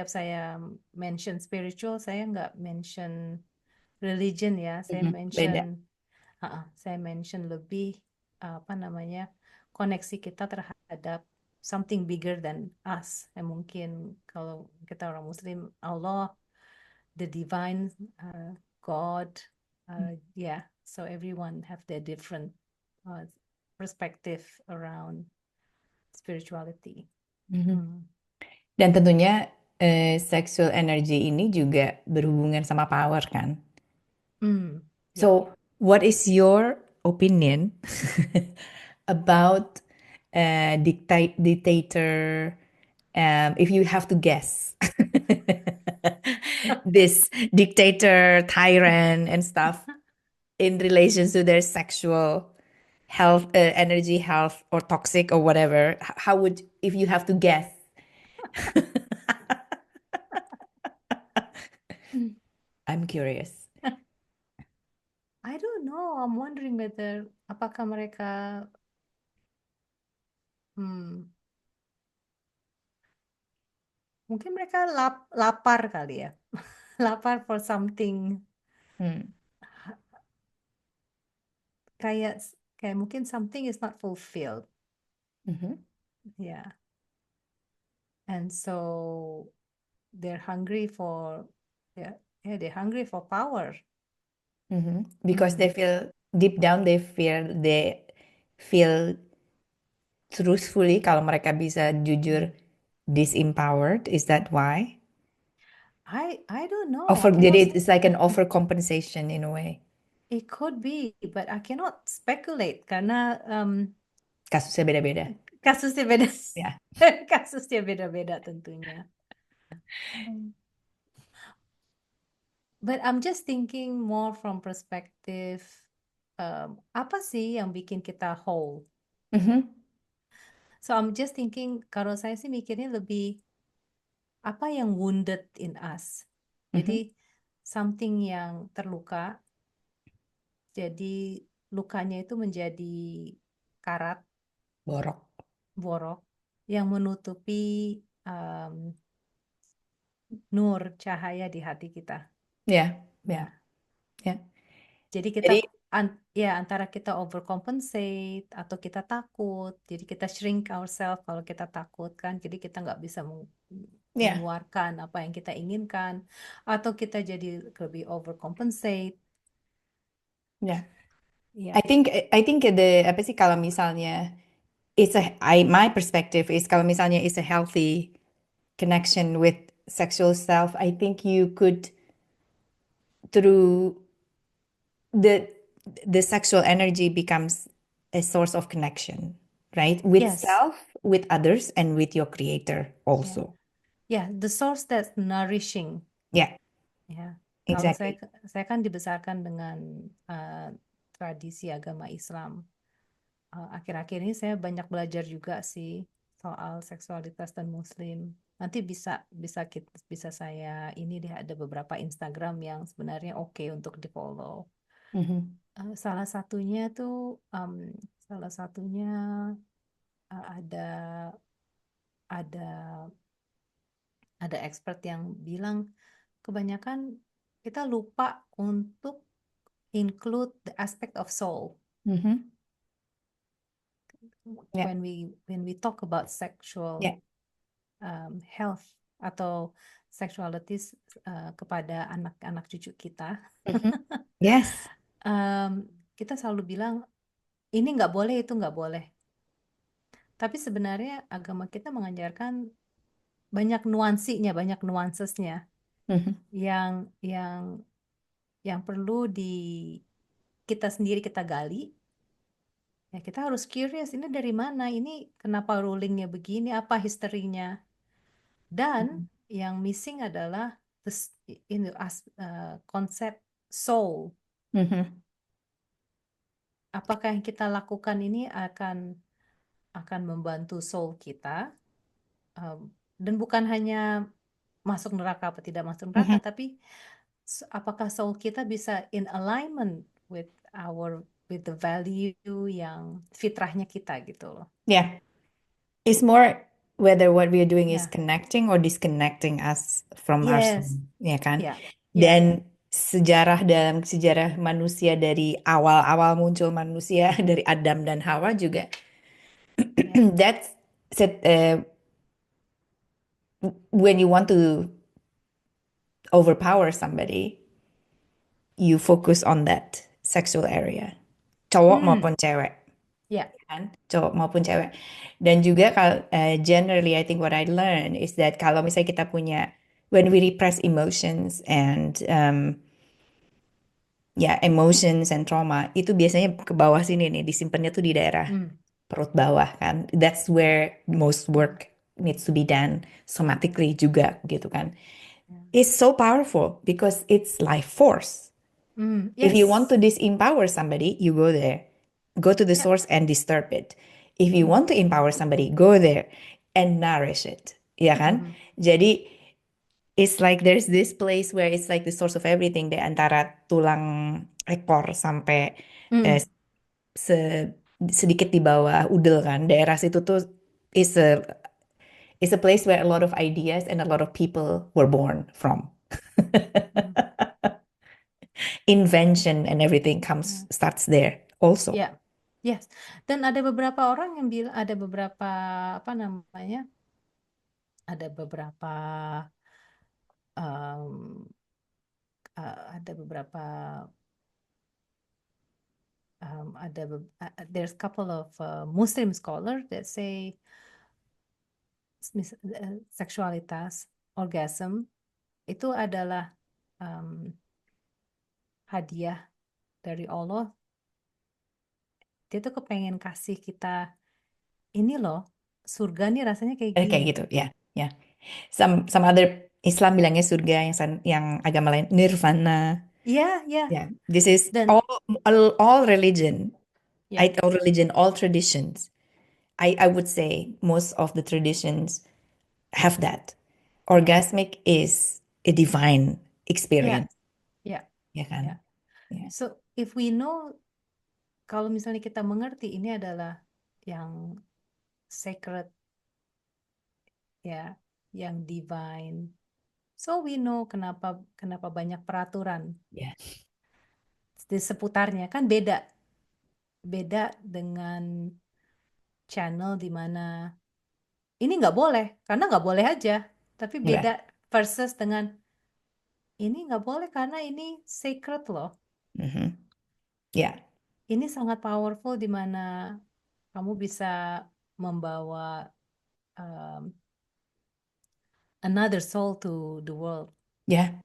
saya mention spiritual, saya nggak mention religion ya, Mhm. Beda. saya mention lebih apa namanya, koneksi kita terhadap something bigger than us. Mungkin kalau kita orang Muslim, Allah, the divine, God, yeah. So everyone have their different uh, perspective around spirituality. Mhm. Hmm. Dan tentunya sexual energy ini juga berhubungan sama power kan. Hmm. Yeah. So, what is your opinion about dictator? If you have to guess, this dictator, tyrant, and stuff in relation to their sexual health, energy, health, or toxic or whatever. How would, if you have to guess? I'm curious. I don't know. I'm wondering whether apakah mereka, hmm, mungkin mereka lapar kali ya, lapar for something, Hmm. kayak kayak mungkin something is not fulfilled, Mhm. ya. and so they're hungry for yeah, yeah, they're hungry for power. Because they Mm. feel deep down they feel truthfully kalau mereka bisa jujur Mm. disempowered. Is that why? I don't know. I Over cannot. jadi it's like an overcompensation in a way. It could be, but I cannot speculate karena Kasusnya beda-beda. kasusnya beda. Ya. Kasusnya beda-beda tentunya. Mm. But I'm just thinking more from perspective apa sih yang bikin kita whole? Mhm, So I'm just thinking kalau saya sih mikirnya lebih apa yang wounded in us. mhm. Jadi something yang terluka, jadi lukanya itu menjadi karat, Borok. borok yang menutupi um, nur cahaya di hati kita. Ya, ya, Nah, ya. jadi kita Jadi, ya antara kita overcompensate atau kita takut, jadi kita shrink ourselves kalau kita takut kan, jadi kita nggak bisa ya, mengeluarkan apa yang kita inginkan, atau kita jadi lebih overcompensate. ya. I Ya, think I think apa sih kalau misalnya my perspective is kalau misalnya it's a healthy connection with sexual self, I think you could through the the sexual energy becomes a source of connection, right? With yes, self, with others, and with your creator ya, also. ya, the source that's nourishing. Yeah, Ya, kalau saya exactly. saya kan dibesarkan dengan tradisi agama Islam. Akhir-akhir ini saya banyak belajar juga sih soal seksualitas dan Muslim. Nanti bisa bisa bisa saya ini deh ada beberapa Instagram yang sebenarnya oke untuk di follow. Mhm, Salah satunya tuh salah satunya ada ada ada expert yang bilang kebanyakan kita lupa untuk include the aspect of soul mhm. Yeah, when we talk about sexual yeah. health atau sexualities kepada anak-anak cucu kita. Mhm. Yes. Kita selalu bilang ini nggak boleh, itu nggak boleh. Tapi sebenarnya agama kita mengajarkan banyak nuansinya, banyak nuansesnya Mhm, yang yang perlu di kita sendiri kita gali. Ya kita harus curious ini dari mana, ini kenapa rulingnya begini, apa historinya. Dan mhm, yang missing adalah konsep soul. mhm, Apakah yang kita lakukan ini akan membantu soul kita, um, dan bukan hanya masuk neraka apa tidak masuk neraka, mhm. tapi apakah soul kita bisa in alignment with with the value yang fitrahnya kita gitu loh. Yeah. It's more whether what we are doing is Ya, connecting or disconnecting us from our soul, yes, ya kan? ya, ya, Dan dalam sejarah manusia dari awal-awal muncul manusia dari Adam dan Hawa juga ya, that's when you want to overpower somebody, you focus on that sexual area, cowok hmm, maupun cewek, ya, kan? Cowok maupun cewek. Dan juga generally I think what I learn is that kalau misalnya kita punya when we repress emotions and ya emotions and trauma itu biasanya ke bawah sini nih disimpannya tuh di daerah hmm, perut bawah kan. That's where most ya, work needs to be done somatically juga gitu kan. ya. It's so powerful because it's life force. If you want Yes, to disempower somebody, you go there. Go to the ya, source and disturb it. If you hmm, want to empower somebody, go there and nourish it. Ya kan? mhm, Jadi it's like there's this place where it's like the source of everything deh antara tulang ekor sampai eh, hmm, sedikit di bawah udel kan. Daerah situ tuh is a is a place where a lot of ideas and a lot of people were born from. hmm, Invention and everything comes ya, starts there also. ya, yes. Dan ada beberapa orang yang bilang ada beberapa apa namanya ada beberapa um, ada beberapa there's couple of Muslim scholars that say seksualitas orgasm itu adalah um, hadiah dari Allah. Dia tuh kepengen kasih kita ini loh, surga nih rasanya kayak Kayak gini. gitu, ya, ya. Some other Islam bilangnya surga, yang agama lain nirvana. Iya, iya. Yeah, this is Dan all religion. ya, All religion, all traditions. I would say most of the traditions have that. ya, Orgasmic is a divine ya, experience, ya, ya ya. kan? Ya, So if we know, kalau misalnya kita mengerti ini adalah yang sacred, ya, yang divine. So we know kenapa kenapa banyak peraturan ya, di seputarnya, kan beda beda dengan channel di mana ini nggak boleh karena nggak boleh aja, tapi beda enggak. versus dengan ini nggak boleh karena ini sacred loh. Mhm. Ya, Ini sangat powerful di mana kamu bisa membawa um, another soul to the world. ya,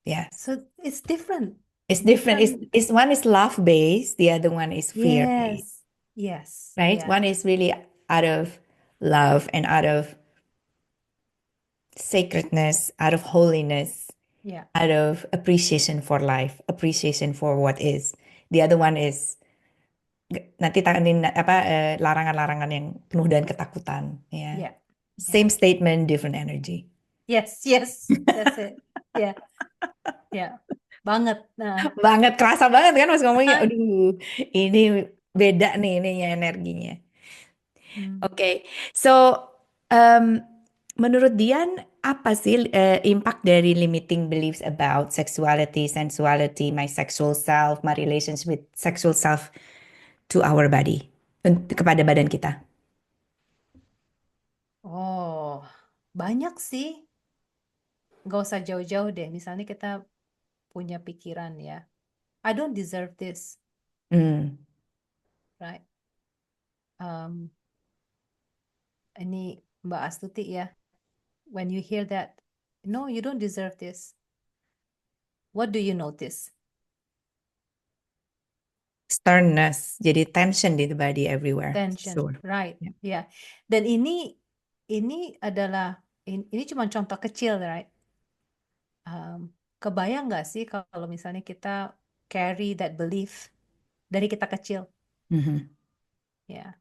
yes. So it's different, It's different. different. It's one is love based, the other one is fear based, Yes, yes, right? yeah, One is really out of love and out of sacredness, out of holiness, yeah, out of appreciation for life, appreciation for what is. The other one is nanti takanin apa larangan-larangan yang penuh dengan ketakutan, ya. yeah, yeah. Same statement, different energy. Yes, yes, that's it. Yeah, yeah, banget. Nah, Banget kerasa banget kan Mas ngomongnya. Aduh, ini beda nih ininya energinya. hmm. Oke, so um, menurut Dian apa sih impact dari limiting beliefs about sexuality, sensuality, my sexual self, my relations with sexual self to our body, kepada badan kita? Oh, banyak sih. Nggak usah jauh-jauh deh. Misalnya kita punya pikiran ya, I don't deserve this, Hmm, right? Um, ini Mbak Astuti ya. When you hear that, no, you don't deserve this. What do you notice? sternness, jadi tension di the body everywhere. Tension, So, right? yeah. Ya. Dan ini adalah ini cuma contoh kecil, right? Um, Kebayang nggak sih kalau misalnya kita carry that belief dari kita kecil, Mhm. ya?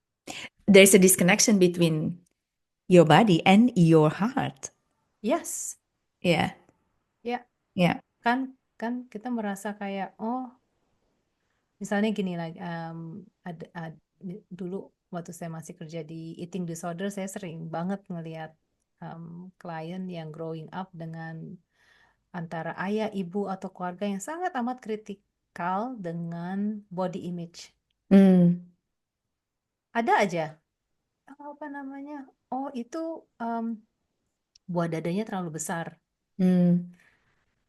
There's a disconnection between your body and your heart. Yes, Yeah, ya. yeah. Kan kan kita merasa kayak oh misalnya gini lagi dulu waktu saya masih kerja di eating disorder saya sering banget ngelihat klien yang growing up dengan antara ayah ibu atau keluarga yang sangat amat kritikal dengan body image. Hmm, Ada aja apa namanya, oh itu um, buah dadanya terlalu besar, hmm,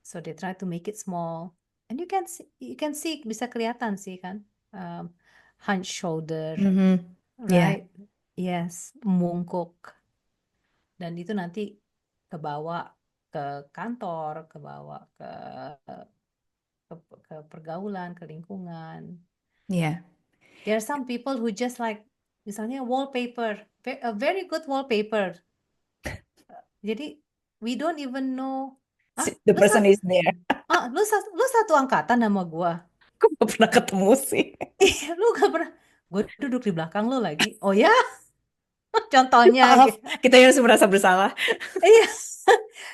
so they try to make it small, and you can see bisa kelihatan sih kan, um, hunch shoulder, mhm. Yeah, right? Yes, mungkuk. Dan itu nanti kebawa ke kantor, kebawa ke, ke pergaulan, ke lingkungan. yeah. There are some people who just like, misalnya wallpaper, a very good wallpaper. Jadi we don't even know, ah, The lu person satu, is there. lu satu angkatan sama gua. Aku gak pernah ketemu sih. Lu gak pernah, gue duduk di belakang lu lagi. Oh ya, contohnya Maaf, gitu. kita yang harus merasa bersalah. Iya.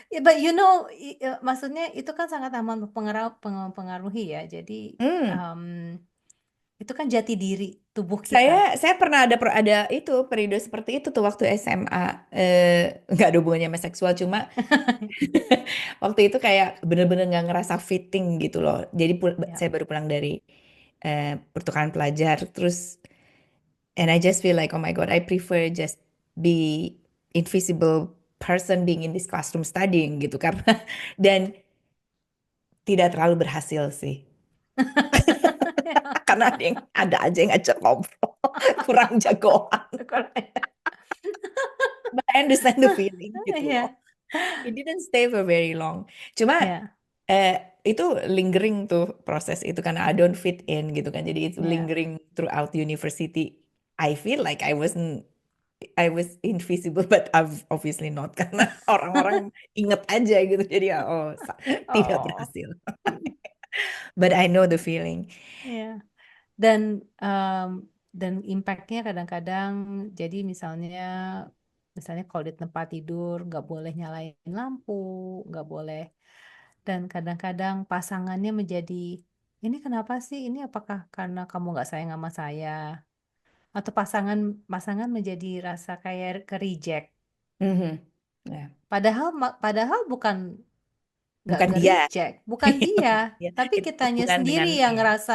Ya, but you know, maksudnya itu kan sangat amat mempengaruhi ya. Jadi Hmm. um, itu kan jati diri tubuh kita. Saya pernah ada itu periode seperti itu tuh waktu SMA. Nggak ada hubungannya sama seksual, cuma waktu itu kayak bener-bener nggak ngerasa fitting gitu loh. Jadi Ya, saya baru pulang dari pertukaran pelajar, terus and I just feel like oh my God, I prefer just be invisible person being in this classroom studying gitu karena dan tidak terlalu berhasil sih. Karena ada aja yang ngajak ngobrol kurang jagoan. But I understand the feeling gitu loh. Iya, It didn't stay for very long. Cuma iya, itu lingering tuh proses itu karena I don't fit in gitu kan. Jadi itu iya. lingering throughout university. I feel like I was invisible, but I've obviously not karena orang-orang inget aja gitu. Jadi ya, oh tidak Oh, berhasil. But I know the feeling. iya. Dan em, dan impactnya kadang-kadang jadi misalnya kalau di tempat tidur nggak boleh nyalain lampu, nggak boleh. Dan kadang-kadang pasangannya menjadi ini kenapa sih? Ini apakah karena kamu nggak sayang sama saya? Atau pasangan pasangan menjadi rasa kayak ke reject. Mhm. Ya. Padahal bukan nggak Bukan ke dia. reject, bukan dia, Ya, tapi itu kitanya hubungan sendiri dengan yang ya. ngerasa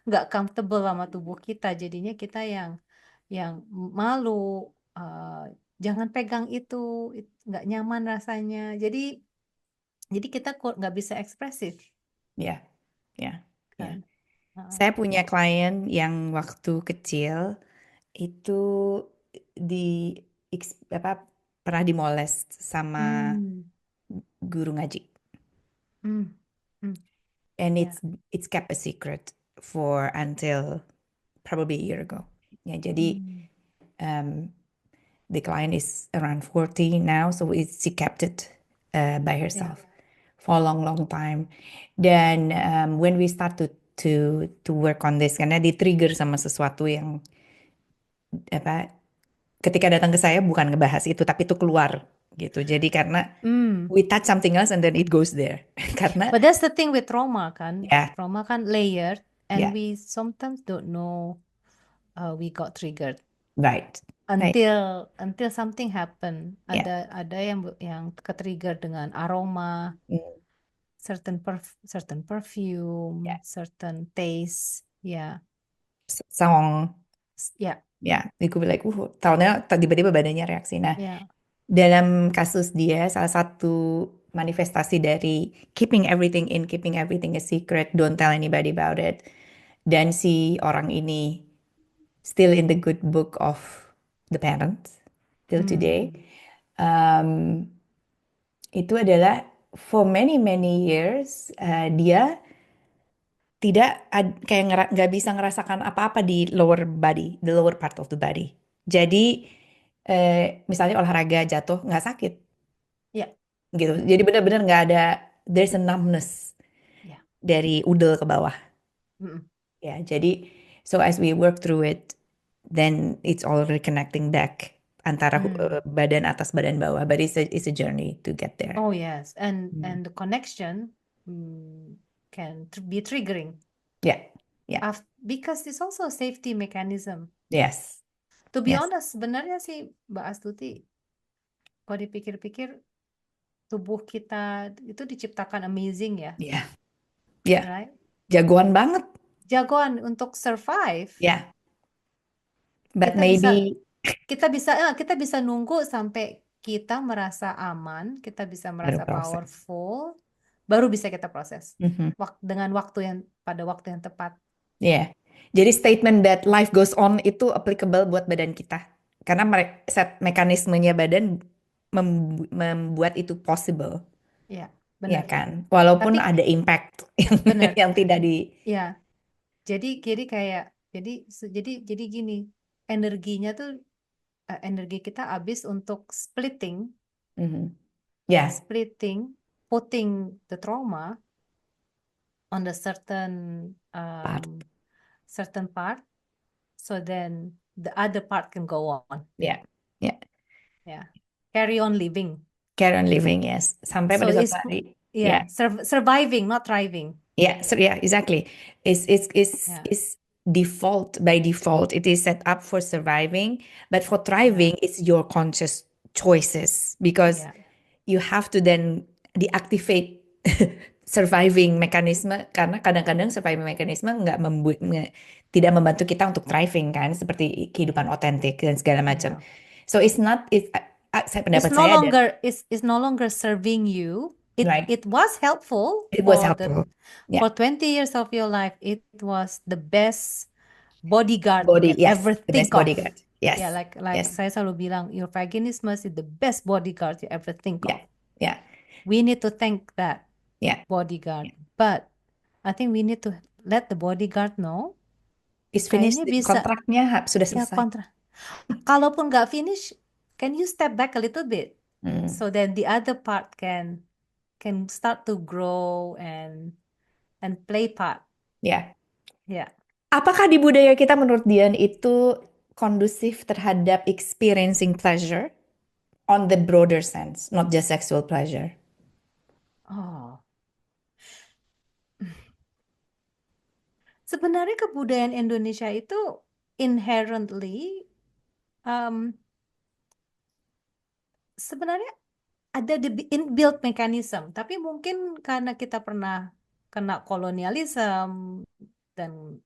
nggak comfortable sama tubuh kita. Jadinya kita yang malu, eh, jangan pegang itu, nggak nyaman rasanya. Jadi kita kok nggak bisa ekspresif Ya, ya, ya. kan. Heeh. Saya punya klien yang waktu kecil itu di apa pernah dimolest sama Hmm, guru ngaji, hmm, hmm, and ya, it's kept a secret for until probably a year ago. Ya, jadi hmm, um, the client is around 40 now, so she kept it by ya, herself for a long, long time. Dan when we start to work on this, karena di-trigger sama sesuatu yang apa, ketika datang ke saya bukan ngebahas itu, tapi itu keluar gitu. Jadi karena hmm. we touch something else and then it goes there. Karena But that's the thing with trauma kan. ya, Trauma kan layered, and ya, we sometimes don't know we got triggered. right, right, Until something happen, ya, ada yang ke-trigger dengan aroma, mm, certain ya, perfume, certain taste, ya, song, ya, ya, you could be like, tahunya tiba-tiba badannya reaksi. Nah, ya, dalam kasus dia, salah satu manifestasi dari keeping everything a secret, don't tell anybody about it. Dan si orang ini still in the good book of the parents till today. hmm, Um, itu adalah for many many years dia tidak kayak nggak bisa ngerasakan apa-apa di lower body, the lower part of the body. Jadi misalnya olahraga jatuh nggak sakit ya, gitu. Jadi benar-benar nggak ada, there's a numbness ya, dari udel ke bawah. mm, Ya, jadi so as we work through it, then it's all reconnecting back antara mm. badan atas badan bawah. But it's a journey to get there. Oh yes, and Hmm. the connection can be triggering Ya, ya, because it's also a safety mechanism. yes, To be yes, honest, sebenarnya sih Mbak Astuti, kalau dipikir-pikir tubuh kita itu diciptakan amazing ya, ya, ya, right? jagoan banget. Jagoan untuk survive. Ya, but Kita bisa maybe kita bisa nunggu sampai kita merasa aman, kita bisa baru merasa proses. powerful, baru bisa kita proses Mhm. dengan pada waktu yang tepat. Ya, jadi statement that life goes on itu applicable buat badan kita. Karena set mekanismenya badan membuat itu possible. Ya, Ya benar. kan? Walaupun Tapi ada impact yang benar. yang tidak di. Ya, jadi kayak jadi gini, energinya tuh energi kita habis untuk Mhm. Ya, putting the trauma on the part. certain part, so then the other part can go on. Ya, ya. Yeah, carry on living. Care on living, yes. Sampai So pada suatu it's hari. Ya, yeah, surviving, not thriving. ya, yeah, exactly. Yeah, Is default by default. It is set up for surviving, but for yeah, thriving, it's your conscious choices because yeah, you have to then deactivate surviving mekanisme karena kadang-kadang surviving mekanisme tidak membantu kita untuk thriving kan seperti kehidupan yeah, otentik dan segala macam. yeah. So it's not it. Pendapat saya ada, is no longer serving you. right? It was helpful It was helpful. for Yeah, 20 years of your life. It was the best bodyguard you body, can yes, ever the best think of. bodyguard. Ya, Yes, like yes, saya selalu bilang, your vaginismus is the best bodyguard you ever think yeah, of. yeah, We need to thank that yeah. bodyguard. But I think we need to let the bodyguard know, Is finished. kayaknya bisa, Kontraknya sudah ya selesai. kontra. Kalaupun nggak finish, can you step back a little bit? Hmm. So then the other part can start to grow and play part. Ya. Ya. Apakah di budaya kita menurut Dian itu kondusif terhadap experiencing pleasure on the broader sense, not just sexual pleasure? Oh, sebenarnya kebudayaan Indonesia itu inherently um, sebenarnya ada the inbuilt mechanism, tapi mungkin karena kita pernah kena kolonialisme dan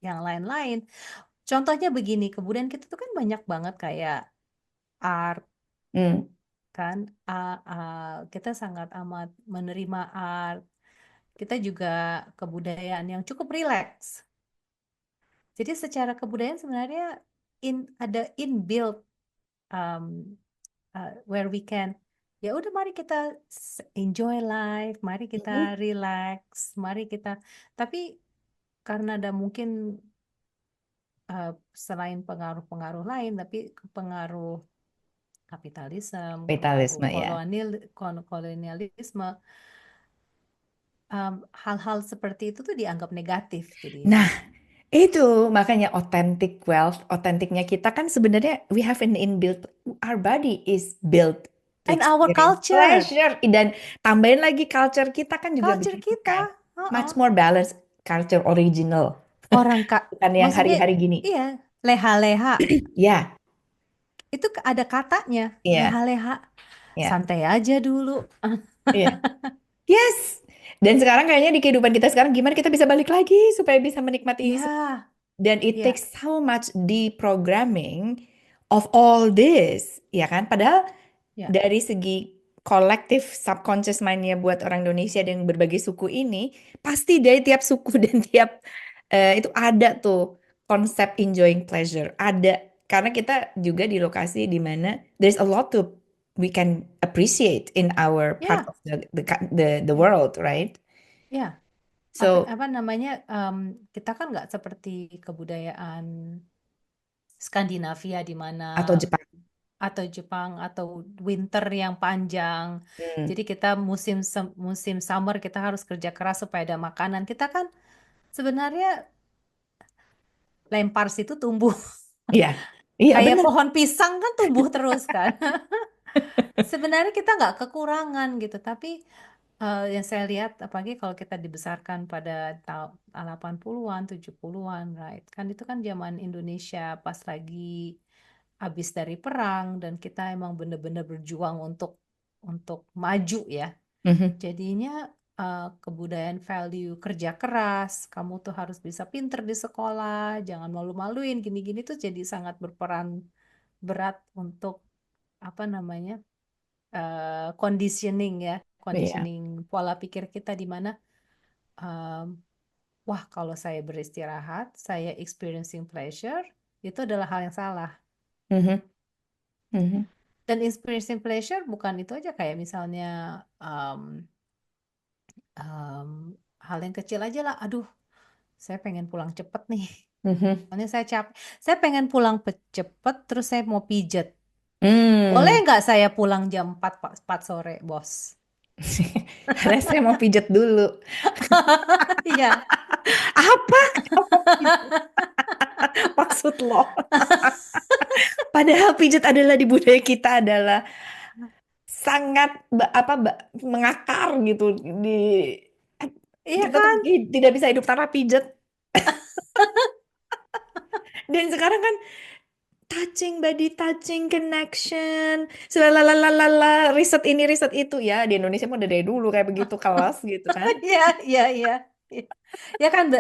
yang lain-lain. Contohnya begini, kebudayaan kita tuh kan banyak banget kayak art Hmm. kan, kita sangat amat menerima art. Kita juga kebudayaan yang cukup rileks. Jadi secara kebudayaan sebenarnya ada inbuilt um, where we can ya udah mari kita enjoy life, mari kita Mhm. relax, mari kita tapi karena ada mungkin selain pengaruh-pengaruh lain tapi pengaruh kapitalisme, pengaruh Kapitalisme ya. kolonialisme, hal-hal seperti itu tuh dianggap negatif jadinya. Nah, itu makanya authentic wealth, otentiknya kita kan sebenarnya we have an inbuilt, our body is built to And our experience culture, pleasure. Dan tambahin lagi culture kita kan juga culture begitu kita, kan. uh-uh. Much more balanced culture original. Orang Bukan yang maksudnya hari-hari gini. iya, leha-leha. Ya, Itu ada katanya, ya, leha-leha. ya, Santai aja dulu. ya. Yes. Dan sekarang kayaknya di kehidupan kita sekarang gimana kita bisa balik lagi supaya bisa menikmati Ya, dan it ya, takes so much deprogramming of all this, ya kan? Padahal ya, dari segi kolektif subconscious mind-nya buat orang Indonesia dan berbagai suku ini, pasti dari tiap suku dan tiap itu ada tuh konsep enjoying pleasure. Ada karena kita juga di lokasi di mana there's a lot to we can appreciate in our part ya, of the ya, world, right? ya. So Apa namanya? Kita kan nggak seperti kebudayaan Skandinavia di mana atau Jepang. atau Jepang atau winter yang panjang. Hmm. Jadi kita musim summer kita harus kerja keras supaya ada makanan. Kita kan sebenarnya lempar situ tumbuh Iya, iya kayak benar. pohon pisang kan tumbuh terus kan. Sebenarnya kita nggak kekurangan gitu, tapi yang saya lihat apalagi kalau kita dibesarkan pada tahun 80-an, 70-an, right? Kan itu kan zaman Indonesia pas lagi habis dari perang dan kita emang bener-bener berjuang untuk maju ya. Mhm. Jadinya kebudayaan value kerja keras, kamu tuh harus bisa pinter di sekolah, jangan malu-maluin, gini-gini tuh jadi sangat berperan berat untuk apa namanya conditioning ya, Iya. conditioning pola pikir kita di mana em, wah kalau saya beristirahat, saya experiencing pleasure, itu adalah hal yang salah. Mhm. Mhm. Dan experiencing pleasure bukan itu aja kayak misalnya em, em, hal yang kecil aja lah. Aduh, saya pengen pulang cepet nih. Mhm. Soalnya saya capek. Saya pengen pulang cepet, terus saya mau pijet. Boleh Hmm. nggak saya pulang jam 4 4 sore, bos? Karena saya mau pijet dulu. Iya. Apa maksud lo? Padahal pijet adalah di budaya kita adalah sangat mengakar gitu di Iya kita tuh kan? tidak bisa hidup tanpa pijet. Dan sekarang kan touching body touching connection, selalalala riset ini riset itu ya di Indonesia mah udah dari dulu kayak begitu kelas gitu kan. Iya, iya, iya. Ya kan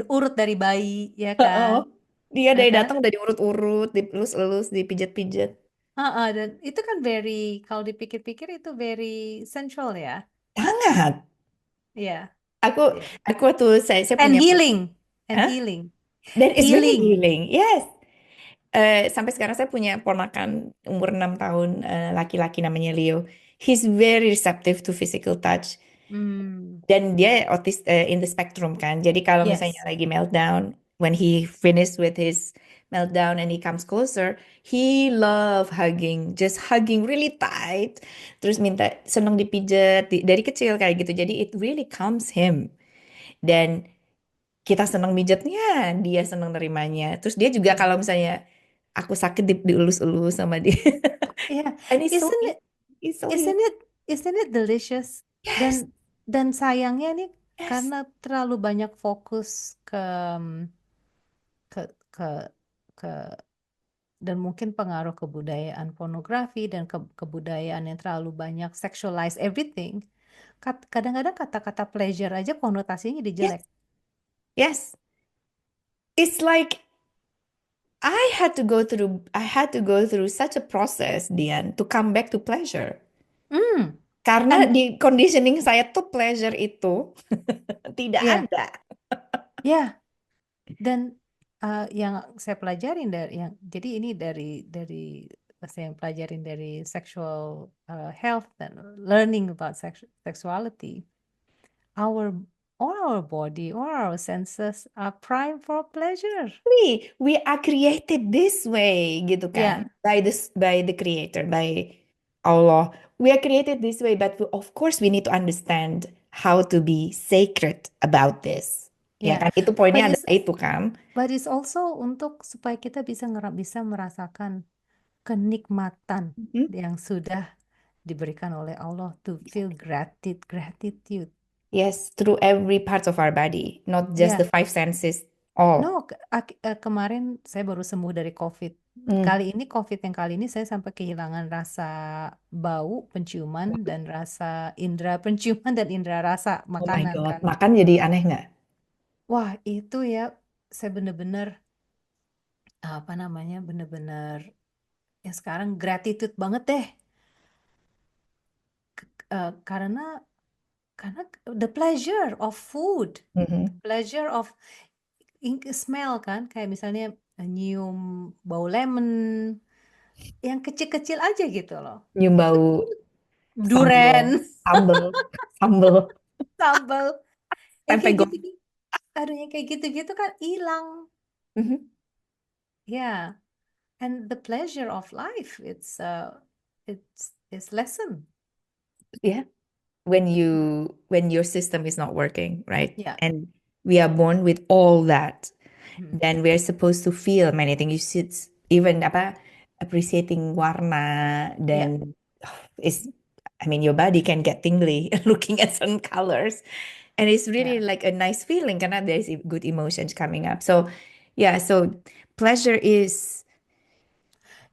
urut dari bayi, ya Heeh. kan? Dia Ya dari kan? datang udah diurut-urut, dielus-elus, dipijat-pijat. Dan itu kan kalau dipikir-pikir itu very sensual ya. Sangat. Iya, Aku iya. aku tuh saya And punya, healing, and Hah? healing, Dan it's really healing. healing. Yes. Sampai sekarang saya punya ponakan umur 6 tahun, laki-laki namanya Leo. He's very receptive to physical touch. Hmm. Dan dia in the spectrum kan. Jadi kalau misalnya Yes. lagi meltdown, when he finished with his meltdown and he comes closer, he love hugging, just hugging really tight. Terus minta seneng dipijat dari kecil kayak gitu. Jadi it really calms him. Dan kita seneng mijatnya, dia seneng nerimanya. Terus dia juga Hmm. kalau misalnya aku sakit dielus-elus sama dia. Yeah, And isn't it, he's so isn't it, isn't it delicious? yes, Dan sayangnya nih yes. karena terlalu banyak fokus ke ke ke dan mungkin pengaruh kebudayaan pornografi dan kebudayaan yang terlalu banyak sexualize everything. Kadang-kadang kata-kata pleasure aja konotasinya jadi Yes, jelek. yes. It's like I had to go through such a process, Dian, to come back to pleasure. Hmm. Karena And di conditioning saya tuh pleasure itu tidak ya, ada. ya. Dan yang saya pelajarin jadi ini dari saya pelajarin dari sexual health dan learning about sexuality. Our all our body, all our senses are primed for pleasure. We are created this way, gitu kan? Ya, By the creator, by Allah. We are created this way, but of course we need to understand how to be sacred about this. Ya ya. kan? Itu But poinnya it's adalah itu kan? but it's also untuk supaya kita bisa merasakan kenikmatan Mhm. yang sudah diberikan oleh Allah to feel gratitude. Yes, through every part of our body, not just the Ya, five senses, no, all. kemarin saya baru sembuh dari COVID. Mm. COVID yang kali ini saya sampai kehilangan rasa bau, penciuman, dan rasa indera penciuman dan indera rasa Oh my makanan God, kan. makan jadi aneh nggak? Wah, itu ya saya bener-bener apa namanya bener-bener ya sekarang gratitude banget deh. Karena the pleasure of food, the Mhm. pleasure of smell kan, kayak misalnya nyium bau lemon, yang kecil-kecil aja gitu loh. Nyium Itu bau sambel, duren, sambel, sambel, sambal, yang tempe kayak goreng. gitu-gitu. Aduh, yang kayak gitu-gitu kan hilang. Mhm. Ya, and the pleasure of life, it's lesson. Yeah, when your system is not working, right? Ya, And we are born with all that. hmm, Then we're supposed to feel many things. You should even apa appreciating warna ya, dan is I mean your body can get tingly looking at certain colors. And it's really ya. like a nice feeling karena there's good emotions coming up. So yeah, so pleasure is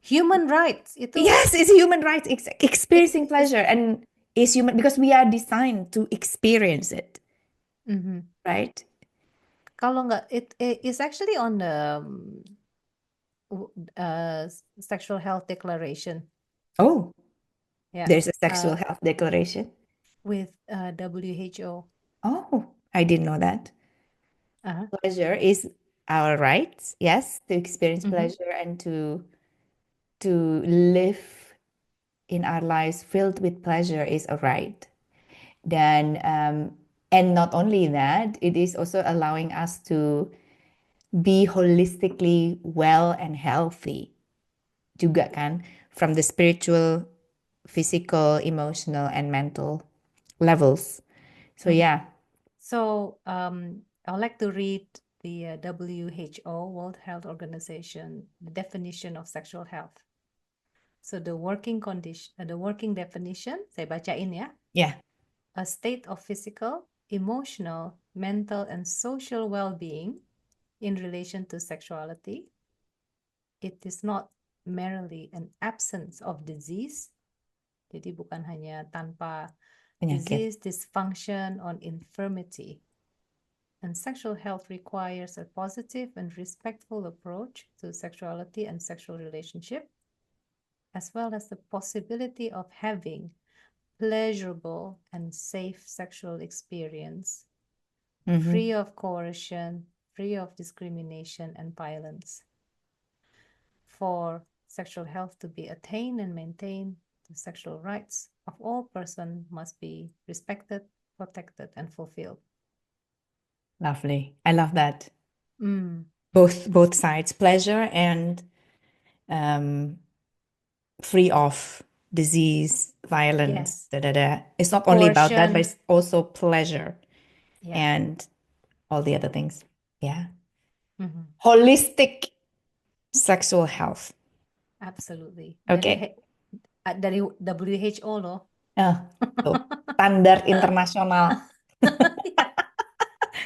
Human rights itu, yes, it's human rights. Experiencing it's, pleasure and is human because we are designed to experience it, mhm. right? Kalau nggak, it is actually on the sexual health declaration. Oh, Ya, there's a sexual uh, health declaration. with WHO. Oh, I didn't know that. Uh, Pleasure is our rights, yes, to experience mhm. pleasure and to live in our lives filled with pleasure is a right. Then and not only that, it is also allowing us to be holistically well and healthy juga kan, from the spiritual, physical, emotional, and mental levels. So Mhm. yeah, So I would like to read the WHO, World Health Organization, the definition of sexual health. So the working definition, saya bacain ya. yeah, A state of physical, emotional, mental, and social well-being in relation to sexuality. It is not merely an absence of disease. Jadi bukan hanya tanpa penyakit. disease, dysfunction, or infirmity. And sexual health requires a positive and respectful approach to sexuality and sexual relationship. as well as the possibility of having pleasurable and safe sexual experience, free Mhm. of coercion, free of discrimination and violence. For sexual health to be attained and maintained, the sexual rights of all persons must be respected, protected, and fulfilled. Lovely. I love that. Mm, Both sides, pleasure and um, free of disease, violence, yes. da da da. It's not only about that, but Coercion. it's also pleasure Yeah. and all the other things. Yeah. Mhm. Holistic sexual health. Absolutely. Okay. Dari WHO loh. Ah, tuh. Standar internasional.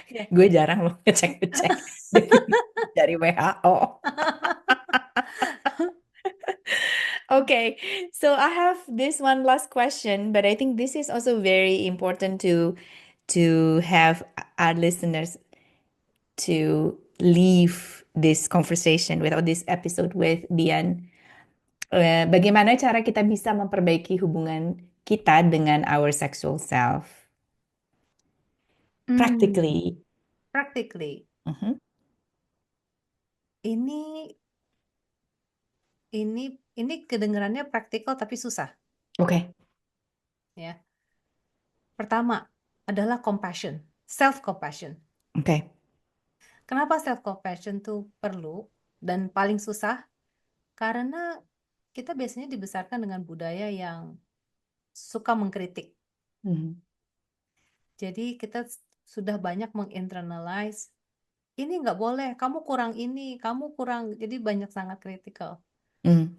Ya, ya. Gue jarang loh ngecek-ngecek definisi dari WHO. Okay, so I have this one last question, but I think this is also very important to have our listeners to leave this conversation with or this episode with Dian. Bagaimana cara kita bisa memperbaiki hubungan kita dengan our sexual self? Hmm, Practically. practically, Mhm. ini ini kedengarannya praktikal tapi susah, Oke, ya. Pertama adalah compassion, self compassion. oke. Kenapa self compassion tuh perlu dan paling susah? Karena kita biasanya dibesarkan dengan budaya yang suka mengkritik. Mhm. Jadi kita sudah banyak menginternalize, ini nggak boleh, kamu kurang ini, kamu kurang, jadi banyak sangat kritikal. Mm.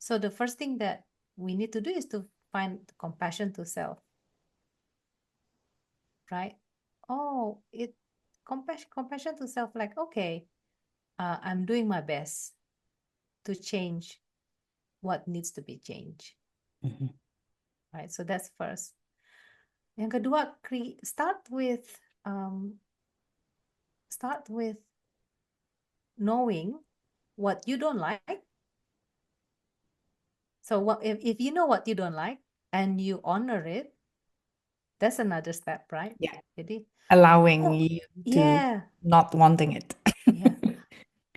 So the first thing that we need to do is to find compassion to self, right? Oh, compassion to self, like, okay, I'm doing my best to change what needs to be changed, Mhm. right? So that's first. Yang kedua, start with knowing what you don't like. So if you know what you don't like and you honor it, that's another step, right? Yeah, Jadi, allowing oh, you to yeah, not wanting it. yeah.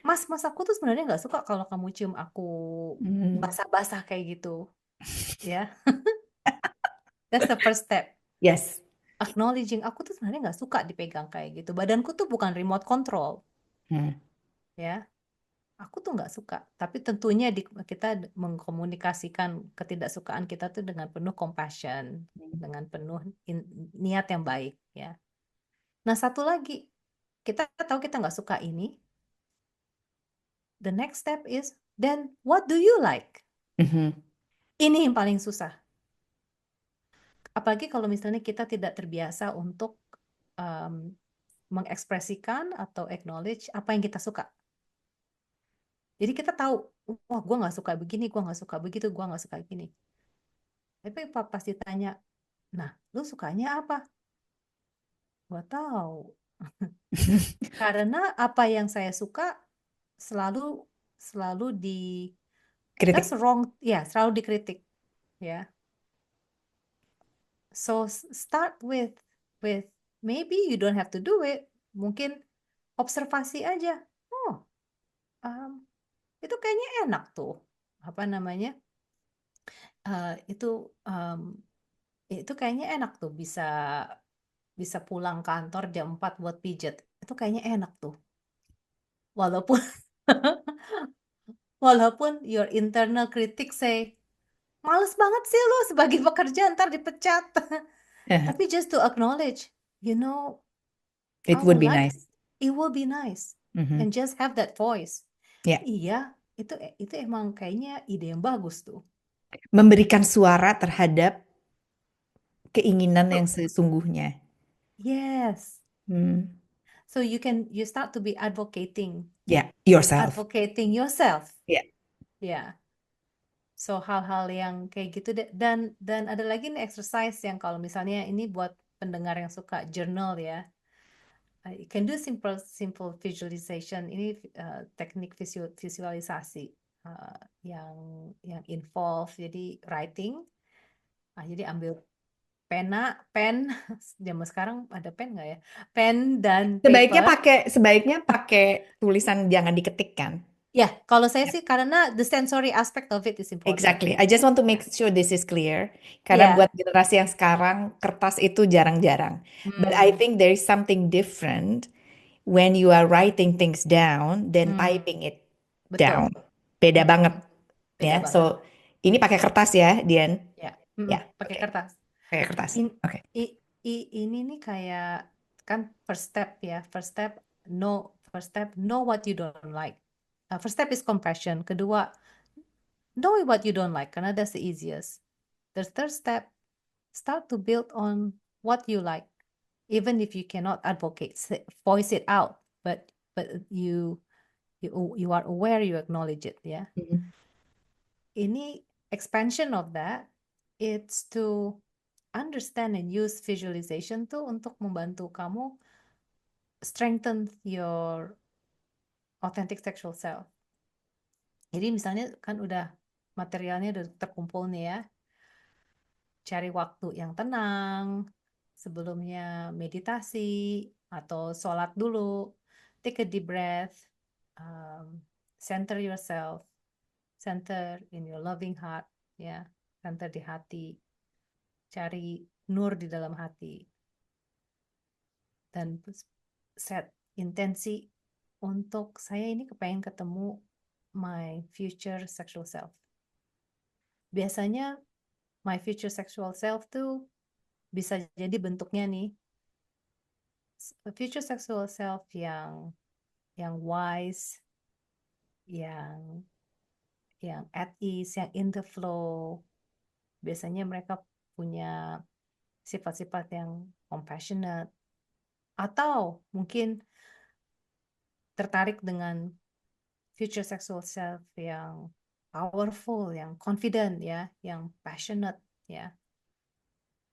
Mas, aku tuh sebenarnya nggak suka kalau kamu cium aku Mm. basah-basah kayak gitu, ya. That's the first step. Yes. Acknowledging aku tuh sebenarnya nggak suka dipegang kayak gitu. Badanku tuh bukan remote control, Mm. ya. Aku tuh nggak suka. Tapi tentunya kita mengkomunikasikan ketidaksukaan kita tuh dengan penuh compassion, dengan penuh niat yang baik, ya. Nah, satu lagi, kita tahu kita nggak suka ini. The next step is, then what do you like? Mhm. Ini yang paling susah. Apalagi kalau misalnya kita tidak terbiasa untuk um, mengekspresikan atau acknowledge apa yang kita suka. Jadi kita tahu, wah gue nggak suka begini, gue nggak suka begitu, gue nggak suka gini. Tapi pas ditanya, nah lu sukanya apa? Gak tahu. Karena apa yang saya suka selalu selalu that's Kritik. wrong, ya selalu dikritik, ya. So start with maybe you don't have to do it. Mungkin observasi aja. Oh, um, itu kayaknya enak tuh. Apa namanya? Itu itu kayaknya enak tuh bisa bisa pulang kantor jam 4 buat pijet. Itu kayaknya enak tuh. Walaupun walaupun your internal critic say, males banget sih lu sebagai pekerja ntar dipecat. Tapi just to acknowledge, you know, I It would would be like, nice. it will be nice. Mhm. And just have that voice. Ya, Iya, itu emang kayaknya ide yang bagus tuh. memberikan suara terhadap keinginan yang So, sesungguhnya. yes. Hmm. So you start to be Ya, yourself. advocating yourself. Ya. Ya. So hal-hal yang kayak gitu dan ada lagi nih exercise yang kalau misalnya ini buat pendengar yang suka journal ya. You can do simple visualization. Ini teknik visualisasi. yang involve. Jadi writing, jadi ambil pen, zaman sekarang ada pen nggak ya? Pen dan paper. Sebaiknya pakai tulisan, jangan diketik kan? Ya, kalau saya Ya. sih karena the sensory aspect of it is important. Exactly. I just want to Ya, make sure this is clear. Karena buat ya, generasi yang sekarang, kertas itu jarang-jarang. But I hmm, think there is something different when you are writing things down than hmm, typing it betul. down. Beda banget Beda ya. banget. So, ini pakai kertas ya, Dian? Ya, Ya, pakai oke. kertas. Pakai kertas. In, Oke. ini nih kayak kan first step ya. First step know what you don't like. First step is compassion. Kedua, know what you don't like karena that's the easiest. The third step, start to build on what you like, even if you cannot advocate, voice it out, but you are aware, you acknowledge it, ya. Mhm. Ini expansion of that, it's to understand and use visualization tuh untuk membantu kamu strengthen your authentic sexual self. Jadi misalnya kan udah materialnya udah terkumpul nih ya, cari waktu yang tenang, sebelumnya meditasi atau sholat dulu, take a deep breath, um, center yourself, center in your loving heart, ya, center di hati, cari nur di dalam hati, dan set intensi untuk saya ini kepengen ketemu my future sexual self. Biasanya my future sexual self tuh bisa jadi bentuknya nih, future sexual self yang wise, yang at ease, yang in the flow. Biasanya mereka punya sifat-sifat yang compassionate, atau mungkin tertarik dengan future sexual self yang powerful, yang confident ya, yang passionate ya.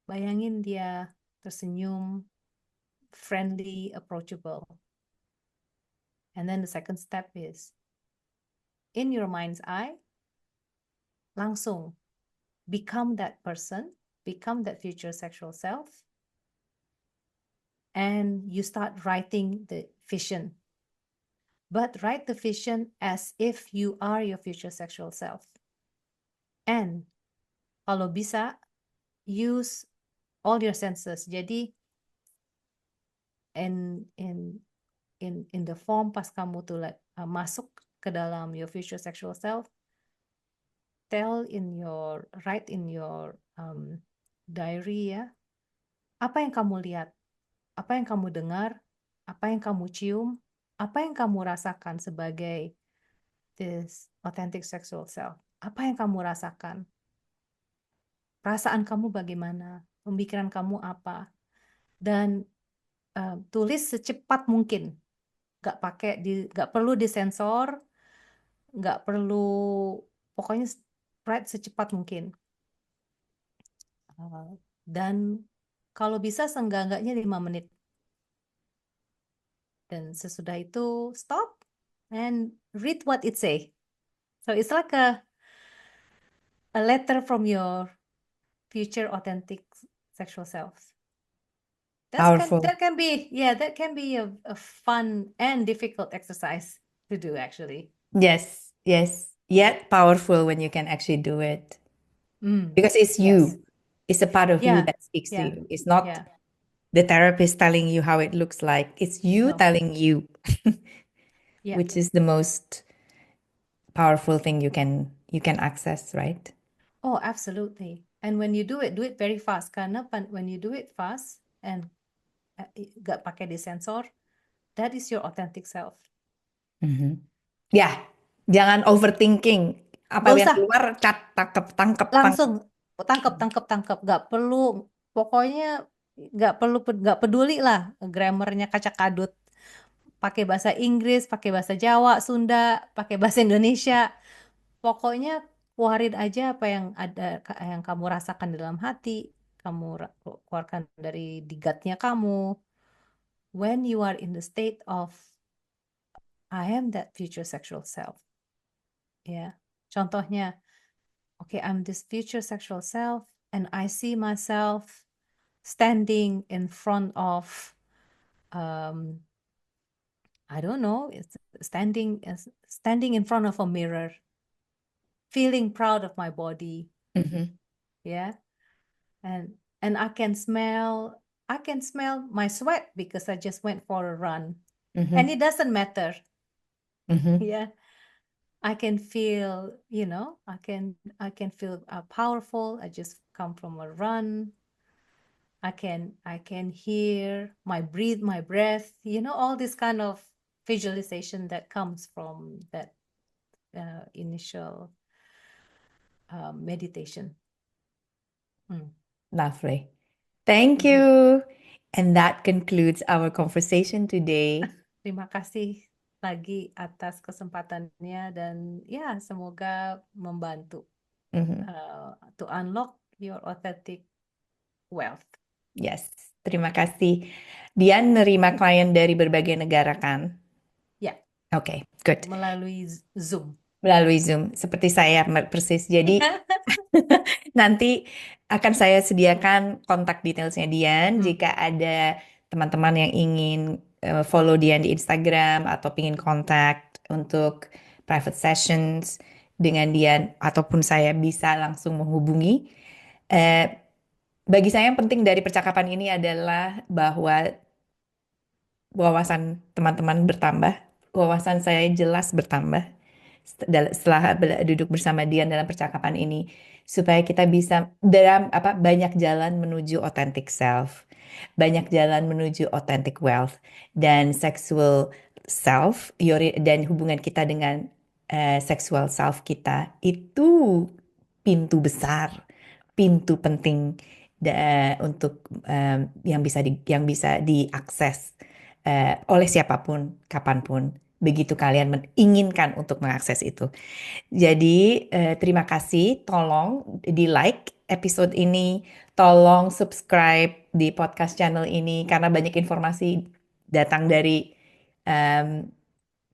Bayangin dia tersenyum, friendly, approachable. And then the second step is in your mind's eye, langsung become that person, become that future sexual self, and you start writing the vision. But write the vision as if you are your future sexual self. And kalau bisa, use all your senses. Jadi in the form pas kamu tuh masuk ke dalam your future sexual self, write in your diary ya, apa yang kamu lihat, apa yang kamu dengar, apa yang kamu cium, apa yang kamu rasakan sebagai this authentic sexual self. Apa yang kamu rasakan? Perasaan kamu bagaimana? Pemikiran kamu apa? Dan tulis secepat mungkin. Nggak perlu disensor, nggak perlu, pokoknya write secepat mungkin. Dan kalau bisa seenggak-enggaknya 5 menit. Dan sesudah itu stop and read what it say. So it's like a letter from your future authentic sexual self. Powerful. That can be a fun and difficult exercise to do actually. Yes, yes. Yet powerful when you can actually do it. Because it's Yes. you. It's a part of you Yeah. that speaks to Yeah. you. It's not Yeah. the therapist telling you how it looks like. It's you No. telling you, Yeah. which is the most powerful thing you can access, right? Oh, absolutely. And when you do it very fast. Karena when you do it fast and gak pakai disensor, that is your authentic self. Mhm. Ya, jangan overthinking. Apa Gak yang usah, keluar, tangkep, tangkep, tangkep. langsung tangkep. Gak perlu, pokoknya gak peduli lah grammarnya kacak kadut. Pakai bahasa Inggris, pakai bahasa Jawa, Sunda, pakai bahasa Indonesia. Pokoknya keluarin aja apa yang ada, yang kamu rasakan dalam hati, kamu keluarkan dari digatnya kamu. When you are in the state of I am that future sexual self, ya. Contohnya, okay, I'm this future sexual self, and I see myself standing in front of, I don't know, it's standing in front of a mirror, feeling proud of my body, Mhm. yeah, and I can smell my sweat because I just went for a run, and Mhm. it doesn't matter, Mhm. yeah. I can feel, I can feel powerful. I just come from a run. I can hear my breath, all this kind of visualization that comes from that initial meditation. Lovely. Thank Mhm. you. And that concludes our conversation today. Terima kasih lagi atas kesempatannya, dan ya semoga membantu Mhm. to unlock your authentic wealth. Yes, terima kasih. Dian nerima klien dari berbagai negara kan? Ya, Oke, good. melalui Zoom. Melalui Zoom, seperti saya persis. Jadi nanti akan saya sediakan kontak detailsnya Dian jika ada teman-teman yang ingin follow Dian di Instagram atau ingin kontak untuk private sessions dengan Dian ataupun saya bisa langsung menghubungi. Bagi saya yang penting dari percakapan ini adalah bahwa wawasan teman-teman bertambah, wawasan saya jelas bertambah setelah duduk bersama Dian dalam percakapan ini, supaya kita bisa dalam banyak jalan menuju authentic self, banyak jalan menuju authentic wealth dan sexual self, dan hubungan kita dengan sexual self kita itu pintu besar, pintu penting untuk yang bisa diakses oleh siapapun, kapanpun, begitu kalian menginginkan untuk mengakses itu. Jadi terima kasih, tolong di like episode ini, tolong subscribe di podcast channel ini karena banyak informasi datang dari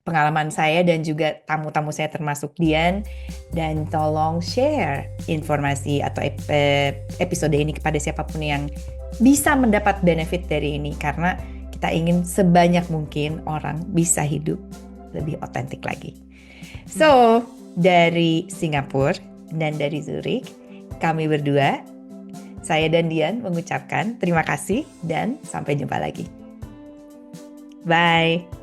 pengalaman saya dan juga tamu-tamu saya termasuk Dian, dan tolong share informasi atau episode ini kepada siapapun yang bisa mendapat benefit dari ini karena kita ingin sebanyak mungkin orang bisa hidup lebih otentik lagi. So, dari Singapura dan dari Zurich, kami berdua, saya dan Dian mengucapkan terima kasih dan sampai jumpa lagi. Bye.